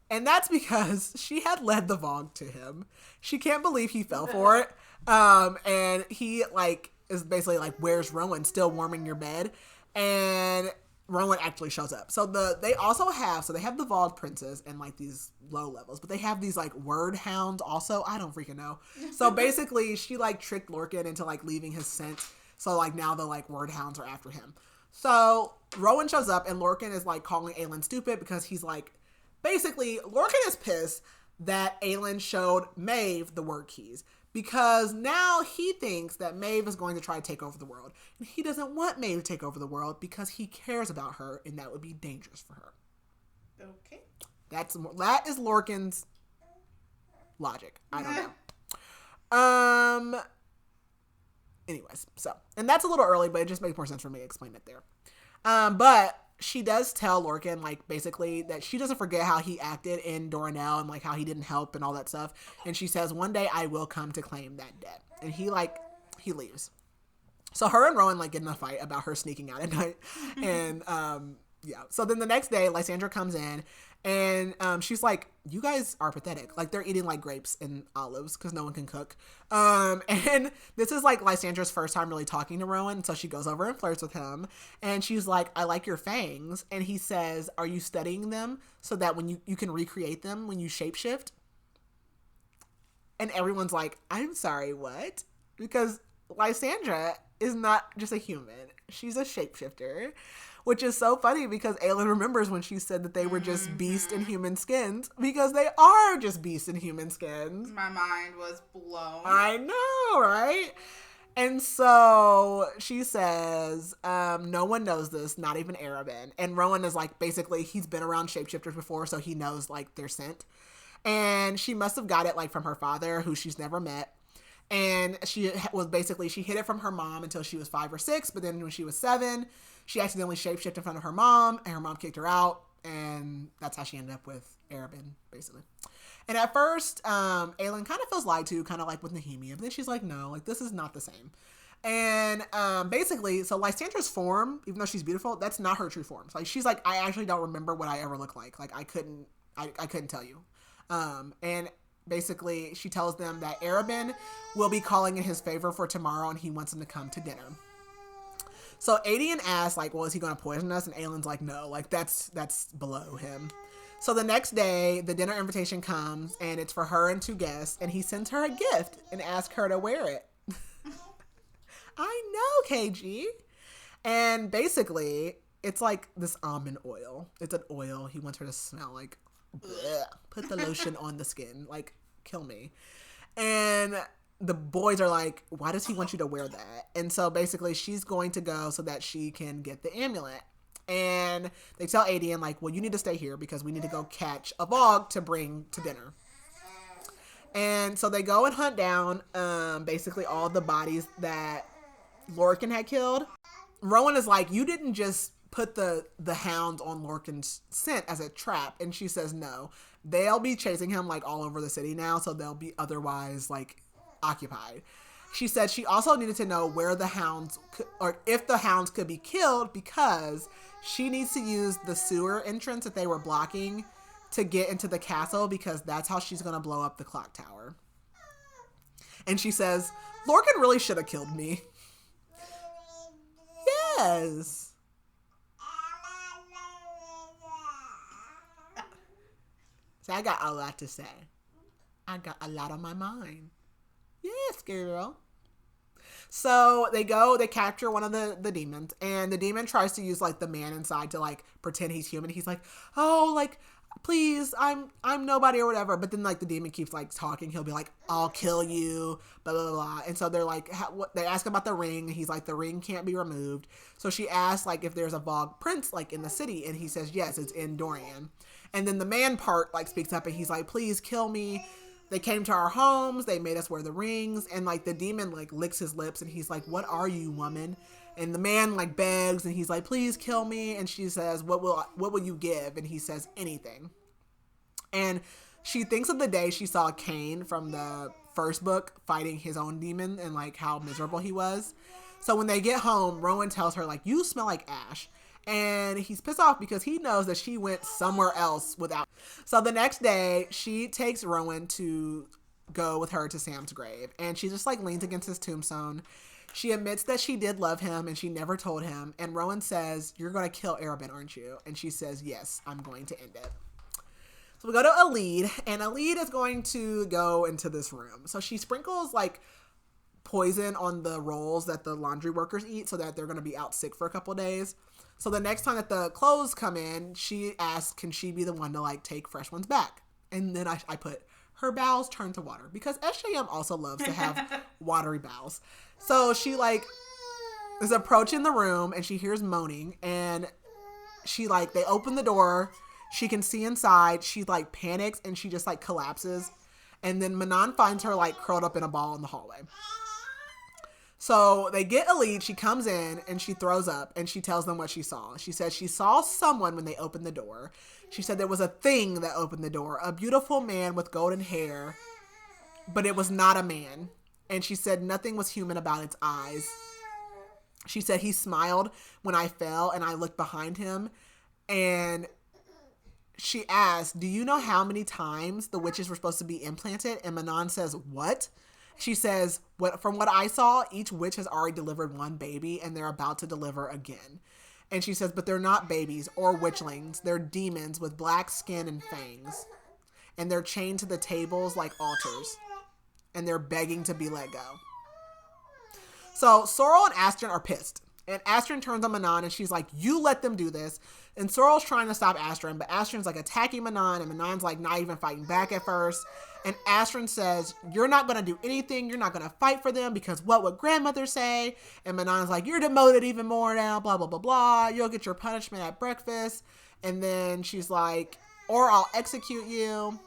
And that's because she had led the Vogue to him. She can't believe he fell for it. And he, like, is basically like, "Where's Rowan? Still warming your bed?" And Rowan actually shows up. So they have the Vogue princes and like these low levels, but they have these like word hounds also. I don't freaking know. So basically she like tricked Lorcan into like leaving his scent. So like now the like word hounds are after him. So Rowan shows up, and Lorcan is like calling Aelin stupid because he's like, basically Lorcan is pissed that Aelin showed Maeve the word keys, because now he thinks that Maeve is going to try to take over the world. And he doesn't want Maeve to take over the world because he cares about her, and that would be dangerous for her. Okay. That is Lorcan's logic. I don't know. Anyways, so, and that's a little early, but it just makes more sense for me to explain it there. But she does tell Lorcan, like, basically that she doesn't forget how he acted in Doranel and, like, how he didn't help and all that stuff. And she says, "One day I will come to claim that debt." And he leaves. So her and Rowan, like, get in a fight about her sneaking out at night. And, yeah. So then the next day, Lysandra comes in, and she's like, "You guys are pathetic. Like, they're eating, like, grapes and olives because no one can cook." And this is, like, Lysandra's first time really talking to Rowan. So she goes over and flirts with him. And she's like, "I like your fangs." And he says, "Are you studying them so that when you can recreate them when you shapeshift?" And everyone's like, "I'm sorry, what?" Because Lysandra is not just a human. She's a shapeshifter. Which is so funny because Aelin remembers when she said that they were just beast in human skins, because they are just beast in human skins. My mind was blown. I know, right? And so she says, "No one knows this, not even Arabin." And Rowan is like, basically, he's been around shapeshifters before, so he knows like their scent. And she must have got it like from her father, who she's never met. And she hid it from her mom until she was 5 or 6. But then when she was 7, she accidentally shapeshifted in front of her mom, and her mom kicked her out. And that's how she ended up with Arabin, basically. And at first, Aelin kind of feels lied to, kind of like with Nehemia. But then she's like, "No, like this is not the same." And basically, so Lysandra's form, even though she's beautiful, that's not her true form. Like, she's like, "I actually don't remember what I ever looked like. Like, I couldn't tell you." And basically, she tells them that Arabin will be calling in his favor for tomorrow, and he wants them to come to dinner. So Adian asks, like, "Well, is he going to poison us?" And Aelin's like, "No, like, that's below him." So the next day, the dinner invitation comes, and it's for her and 2 guests, and he sends her a gift and asks her to wear it. I know, KG. And basically, it's like this almond oil. It's an oil. He wants her to smell like, bleh. Put the lotion on the skin. Like, kill me. And the boys are like, "Why does he want you to wear that?" And so basically she's going to go so that she can get the amulet. And they tell Aelin, like, well, you need to stay here because we need to go catch a Vogue to bring to dinner. And so they go and hunt down basically all the bodies that Lorcan had killed. Rowan is like, you didn't just put the hounds on Lorcan's scent as a trap. And she says, no, they'll be chasing him like all over the city now. So they'll be otherwise like occupied. She said she also needed to know where the hounds or if the hounds could be killed because she needs to use the sewer entrance that they were blocking to get into the castle because that's how she's going to blow up the clock tower. And she says, Lorcan really should have killed me. Yes. So I got a lot to say. I got a lot on my mind. Yes, girl. So they capture one of the demons, and the demon tries to use like the man inside to like pretend he's human. He's like, oh, like, please, I'm nobody or whatever. But then like the demon keeps like talking. He'll be like, I'll kill you, blah, blah, blah. And so they're like, they ask about the ring. And he's like, the ring can't be removed. So she asks like if there's a Vogue prince like in the city. And he says, yes, it's in Dorian. And then the man part like speaks up and he's like, please kill me. They came to our homes. They made us wear the rings. And like the demon like licks his lips and he's like, what are you, woman? And the man like begs and he's like, please kill me. And she says, what will you give? And he says, anything. And she thinks of the day she saw Cain from the first book fighting his own demon and like how miserable he was. So when they get home, Rowan tells her like, you smell like ash. And he's pissed off because he knows that she went somewhere else without. So the next day she takes Rowan to go with her to Sam's grave. And she just like leans against his tombstone. She admits that she did love him and she never told him. And Rowan says, you're going to kill Arobynn, aren't you? And she says, yes, I'm going to end it. So we go to Aelin, and Aelin is going to go into this room. So she sprinkles like poison on the rolls that the laundry workers eat so that they're going to be out sick for a couple of days. So the next time that the clothes come in, she asks, can she be the one to like take fresh ones back? And then I put, her bowels turn to water because SJM also loves to have watery bowels. So she like is approaching the room and she hears moaning and she like, they open the door. She can see inside. She like panics and she just like collapses. And then Manon finds her like curled up in a ball in the hallway. So they get Aelin. She comes in and she throws up and she tells them what she saw. She says she saw someone when they opened the door. She said there was a thing that opened the door, a beautiful man with golden hair, but it was not a man. And she said nothing was human about its eyes. She said he smiled when I fell and I looked behind him. And she asked, do you know how many times the witches were supposed to be implanted? And Manon says, what? She says, from what I saw, each witch has already delivered one baby and they're about to deliver again. And she says, but they're not babies or witchlings. They're demons with black skin and fangs. And they're chained to the tables like altars. And they're begging to be let go. So Sorrel and Astrid are pissed. And Astrid turns on Manon and she's like, you let them do this. And Sorrel's trying to stop Astrid, but Astrid's like attacking Manon and Manon's like not even fighting back at first. And Astrid says, you're not going to do anything. You're not going to fight for them because what would grandmother say? And Manon's like, you're demoted even more now, blah, blah, blah, blah. You'll get your punishment at breakfast. And then she's like, or I'll execute you.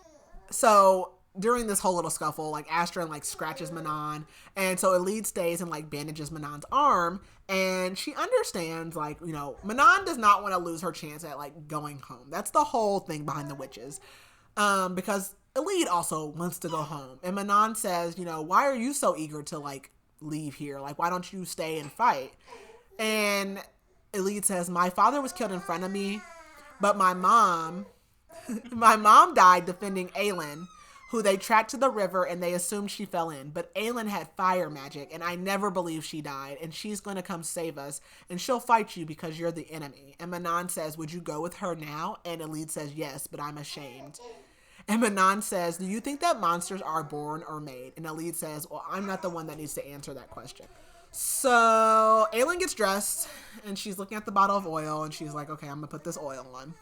So during this whole little scuffle, like Astrid like scratches Manon. And so Aelin stays and like bandages Manon's arm. And she understands like, you know, Manon does not want to lose her chance at like going home. That's the whole thing behind the witches. Because Aelin also wants to go home. And Manon says, you know, why are you so eager to like leave here? Like, why don't you stay and fight? And Aelin says, my father was killed in front of me, but my mom died defending Aelin, who they tracked to the river and they assumed she fell in. But Aelin had fire magic and I never believed she died and she's going to come save us and she'll fight you because you're the enemy. And Manon says, would you go with her now? And Aelin says, yes, but I'm ashamed. And Manon says, do you think that monsters are born or made? And Aelin says, well, I'm not the one that needs to answer that question. So Aelin gets dressed and she's looking at the bottle of oil and she's like, okay, I'm gonna put this oil on.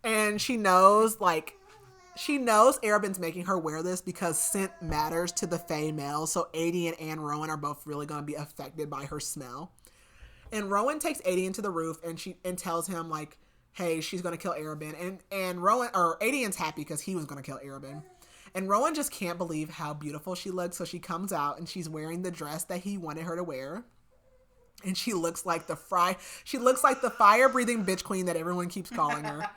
And she knows Arobynn's making her wear this because scent matters to the Fae male. So Adie and Anne Rowan are both really going to be affected by her smell. And Rowan takes Aedion to the roof and tells him like, hey, she's going to kill Arobynn. And Aedion's happy because he was going to kill Arobynn. And Rowan just can't believe how beautiful she looks. So she comes out and she's wearing the dress that he wanted her to wear. And she looks like the fire-breathing bitch queen that everyone keeps calling her.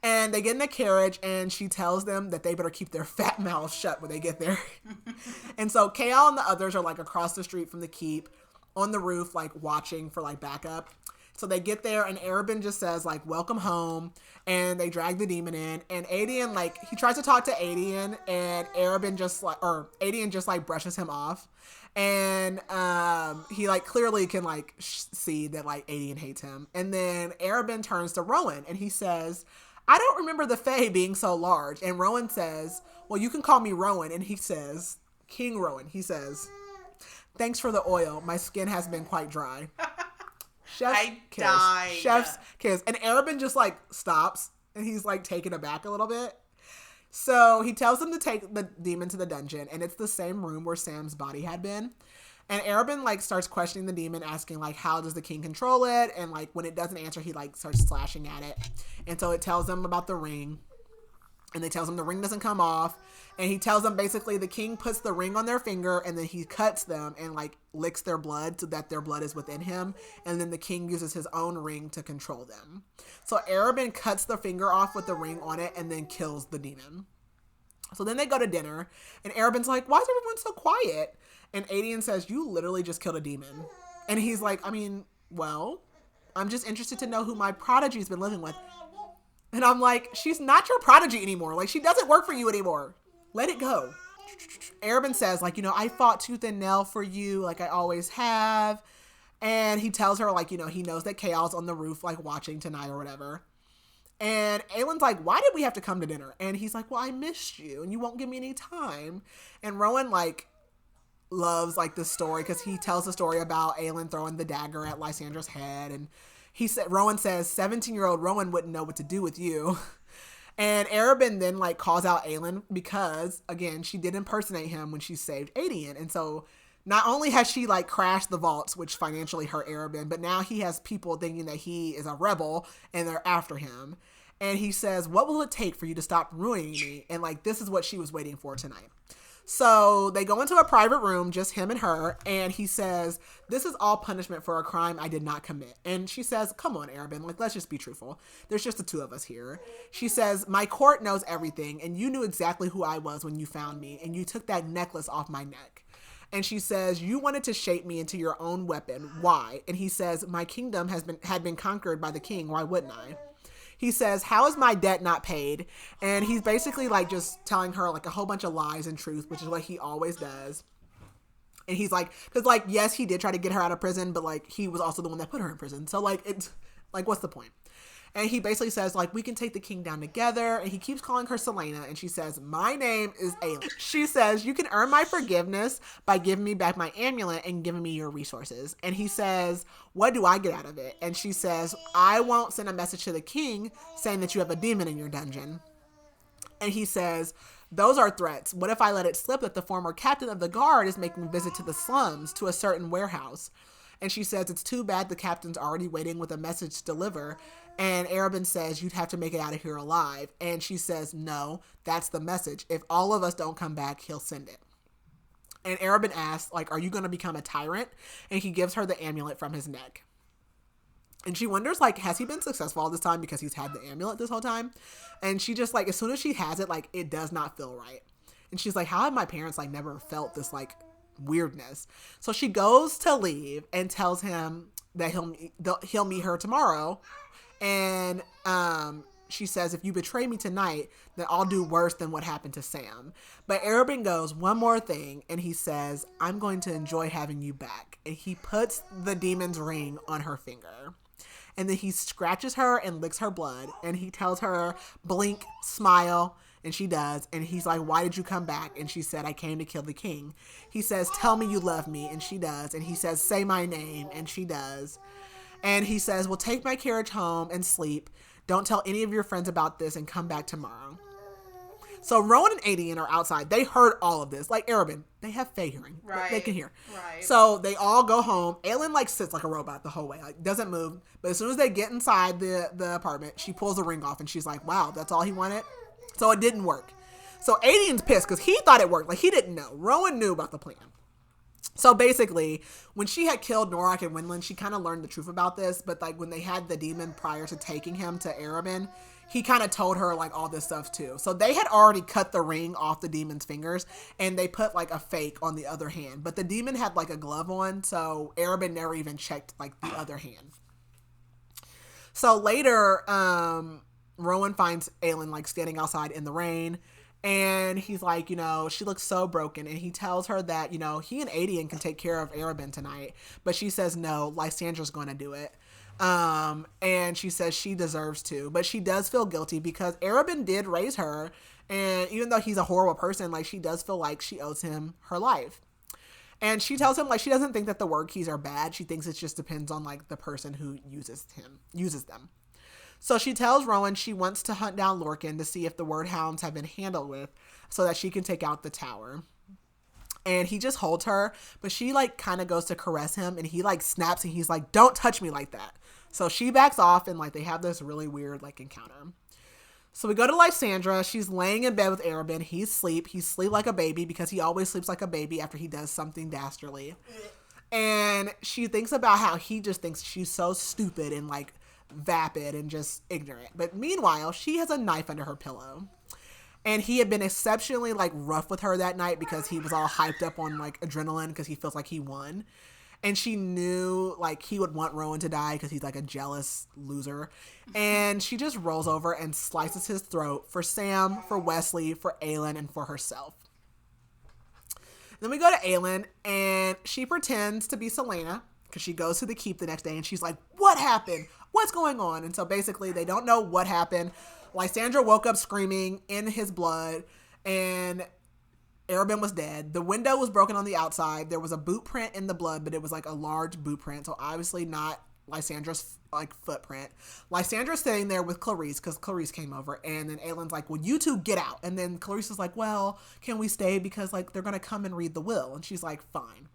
And they get in the carriage and she tells them that they better keep their fat mouths shut when they get there. And so Chaol and the others are like across the street from the keep on the roof, like watching for like backup. So they get there and Arobynn just says like, welcome home. And they drag the demon in. And Aedion, like, he tries to talk to Aedion and Aedion just like brushes him off. And he like clearly can like see that like Aedion hates him. And then Arobynn turns to Rowan and he says, I don't remember the Fae being so large. And Rowan says, well, you can call me Rowan. And he says, King Rowan, he says, thanks for the oil. My skin has been quite dry. Chef's kiss. And Arobynn just like stops and he's like taken aback a little bit. So he tells them to take the demon to the dungeon, and it's the same room where Sam's body had been. And Arobynn like starts questioning the demon, asking like, how does the king control it? And like when it doesn't answer, he like starts slashing at it. And so it tells them about the ring. And they tells him the ring doesn't come off. And he tells them basically the king puts the ring on their finger and then he cuts them and like licks their blood so that their blood is within him. And then the king uses his own ring to control them. So Arobynn cuts the finger off with the ring on it and then kills the demon. So then they go to dinner and Arabynn's like, why is everyone so quiet? And Aedion says, you literally just killed a demon. And he's like, I mean, well, I'm just interested to know who my prodigy's been living with. And I'm like, she's not your prodigy anymore. Like, she doesn't work for you anymore. Let it go. Arobynn says, like, I fought tooth and nail for you, like I always have. And he tells her, like, he knows that Chaol's on the roof, like, watching tonight or whatever. And Aelin's like, why did we have to come to dinner? And he's like, well, I missed you, and you won't give me any time. And Rowan, like, loves, like, this story, because he tells the story about Aelin throwing the dagger at Lysandra's head, and Rowan says, 17-year-old Rowan wouldn't know what to do with you. And Arobynn then, like, calls out Aelin because, again, she did impersonate him when she saved Aedion. And so not only has she, like, crashed the vaults, which financially hurt Arobynn, but now he has people thinking that he is a rebel and they're after him. And he says, what will it take for you to stop ruining me? And, like, this is what she was waiting for tonight. So they go into a private room, just him and her, and he says, this is all punishment for a crime I did not commit. And she says, come on, Arobynn, like, let's just be truthful. There's just the two of us here. She says, my court knows everything, and you knew exactly who I was when you found me, and you took that necklace off my neck. And she says, you wanted to shape me into your own weapon. Why? And he says, my kingdom had been conquered by the king. Why wouldn't I? He says, how is my debt not paid? And he's basically like just telling her like a whole bunch of lies and truth, which is what he always does. And he's like, because like, yes, he did try to get her out of prison, but like he was also the one that put her in prison. So like, it's like, what's the point? And he basically says, like, we can take the king down together. And he keeps calling her Celaena. And she says, my name is Aelin. She says, you can earn my forgiveness by giving me back my amulet and giving me your resources. And he says, what do I get out of it? And she says, I won't send a message to the king saying that you have a demon in your dungeon. And he says, those are threats. What if I let it slip that the former captain of the guard is making a visit to the slums to a certain warehouse? And she says, it's too bad the captain's already waiting with a message to deliver. And Arobynn says, you'd have to make it out of here alive. And she says, no, that's the message. If all of us don't come back, he'll send it. And Arobynn asks, like, are you going to become a tyrant? And he gives her the amulet from his neck. And she wonders, like, has he been successful all this time because he's had the amulet this whole time? And she just, like, as soon as she has it, like, it does not feel right. And she's like, how have my parents, like, never felt this, like, weirdness? So she goes to leave and tells him that he'll meet her tomorrow. And she says, if you betray me tonight, then I'll do worse than what happened to Sam. But Arobynn goes, one more thing. And he says, I'm going to enjoy having you back. And he puts the demon's ring on her finger. And then he scratches her and licks her blood. And he tells her, blink, smile. And she does. And he's like, why did you come back? And she said, I came to kill the king. He says, tell me you love me. And she does. And he says, say my name. And she does. And he says, well, take my carriage home and sleep. Don't tell any of your friends about this and come back tomorrow. So Rowan and Aelin are outside. They heard all of this. Like Arabin, they have Fae hearing. Right. They can hear. Right. So they all go home. Aelin like sits like a robot the whole way. Like doesn't move. But as soon as they get inside the apartment, she pulls the ring off and she's like, wow, that's all he wanted? So it didn't work. So Aelin's pissed because he thought it worked. Like he didn't know. Rowan knew about the plan. So basically, when she had killed Norak and Wendland, she kind of learned the truth about this. But like when they had the demon prior to taking him to Arabin, he kind of told her like all this stuff too. So they had already cut the ring off the demon's fingers and they put like a fake on the other hand. But the demon had like a glove on, so Arabin never even checked like the other hand. So later, Rowan finds Aelin like standing outside in the rain. And he's like, you know, she looks so broken. And he tells her that, you know, he and Aelin can take care of Arabin tonight. But she says, no, Lysandra's going to do it. And she says she deserves to. But she does feel guilty because Arabin did raise her. And even though he's a horrible person, like she does feel like she owes him her life. And she tells him like she doesn't think that the word keys are bad. She thinks it just depends on like the person who uses them. So she tells Rowan she wants to hunt down Lorcan to see if the word hounds have been handled with so that she can take out the tower. And he just holds her, but she like kind of goes to caress him and he like snaps and he's like, don't touch me like that. So she backs off and like they have this really weird like encounter. So we go to Lysandra. She's laying in bed with Arabin. He's asleep. He's asleep like a baby because he always sleeps like a baby after he does something dastardly. And she thinks about how he just thinks she's so stupid and like vapid and just ignorant. But meanwhile, she has a knife under her pillow. And he had been exceptionally like rough with her that night because he was all hyped up on like adrenaline because he feels like he won. And she knew like he would want Rowan to die because he's like a jealous loser. And she just rolls over and slices his throat for Sam, for Wesley, for Aelin, and for herself. Then we go to Aelin and she pretends to be Celaena because she goes to the keep the next day and she's like, what happened? What's going on? And so basically they don't know what happened. Lysandra woke up screaming in his blood and Arabin was dead. The window was broken on the outside. There was a boot print in the blood, but it was like a large boot print. So obviously not Lysandra's like footprint. Lysandra's sitting there with Clarice because Clarice came over and then Aelin's like, well, you two get out. And then Clarice is like, well, can we stay? Because like they're going to come and read the will. And she's like, fine.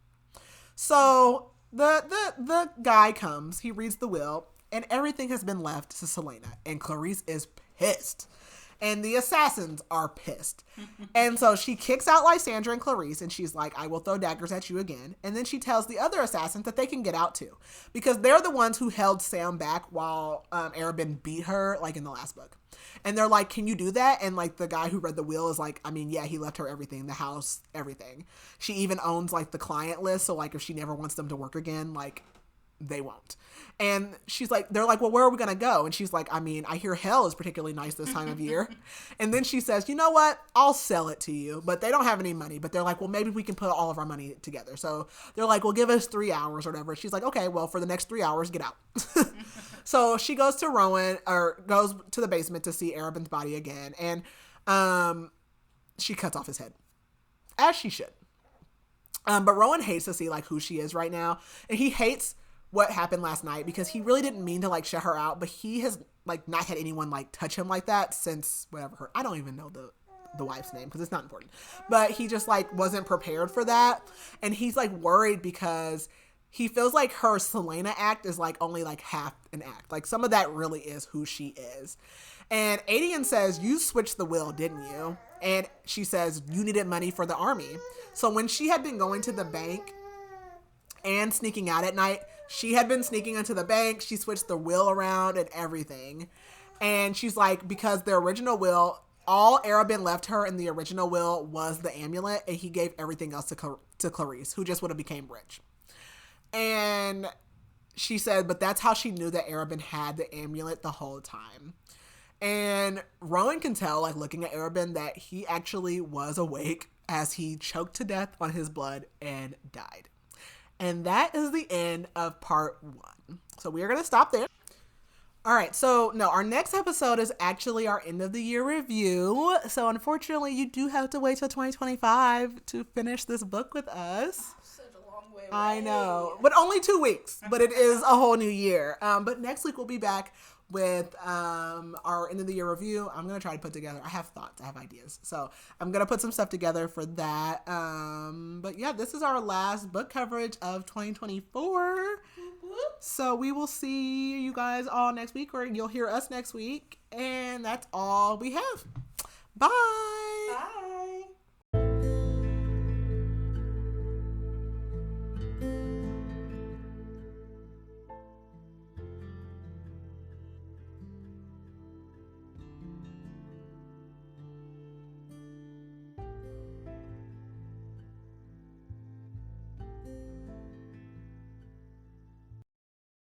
So the guy comes, he reads the will. And everything has been left to Celaena. And Clarice is pissed. And the assassins are pissed. And so she kicks out Lysandra and Clarice. And she's like, I will throw daggers at you again. And then she tells the other assassins that they can get out too. Because they're the ones who held Sam back while Arabin beat her, like in the last book. And they're like, can you do that? And like the guy who read the will is like, I mean, yeah, he left her everything. The house, everything. She even owns like the client list. So like if she never wants them to work again, like they won't. And she's like, they're like, well, where are we going to go? And she's like, I mean, I hear hell is particularly nice this time of year. And then she says, you know what? I'll sell it to you. But they don't have any money. But they're like, well, maybe we can put all of our money together. So they're like, well, give us 3 hours or whatever. She's like, okay, well, for the next 3 hours, get out. So she goes to the basement to see Arabin's body again. And she cuts off his head. As she should. But Rowan hates to see like who she is right now. And he hates what happened last night because he really didn't mean to like shut her out, but he has like not had anyone like touch him like that since whatever I don't even know the wife's name because it's not important, but he just like wasn't prepared for that. And he's like worried because he feels like her Celaena act is like only like half an act. Like some of that really is who she is. And Aelin says, you switched the will, didn't you? And she says, you needed money for the army. So when she had been going to the bank and sneaking out at night, she had been sneaking into the bank. She switched the will around and everything. And she's like, because the original will, all Arabin left her in the original will was the amulet. And he gave everything else to Clarice, who just would have became rich. And she said, but that's how she knew that Arabin had the amulet the whole time. And Rowan can tell, like looking at Arabin, that he actually was awake as he choked to death on his blood and died. And that is the end of part 1. So we are going to stop there. All right. So no, our next episode is actually our end of the year review. So unfortunately, you do have to wait till 2025 to finish this book with us. Such a long way away. I know, but only 2 weeks, but it is a whole new year. But next week we'll be back with our end of the year review. I'm gonna try to put together. I have thoughts. I have ideas. So I'm gonna put some stuff together for that. But yeah, this is our last book coverage of 2024. So we will see you guys all next week, or you'll hear us next week. And that's all we have. Bye. Bye.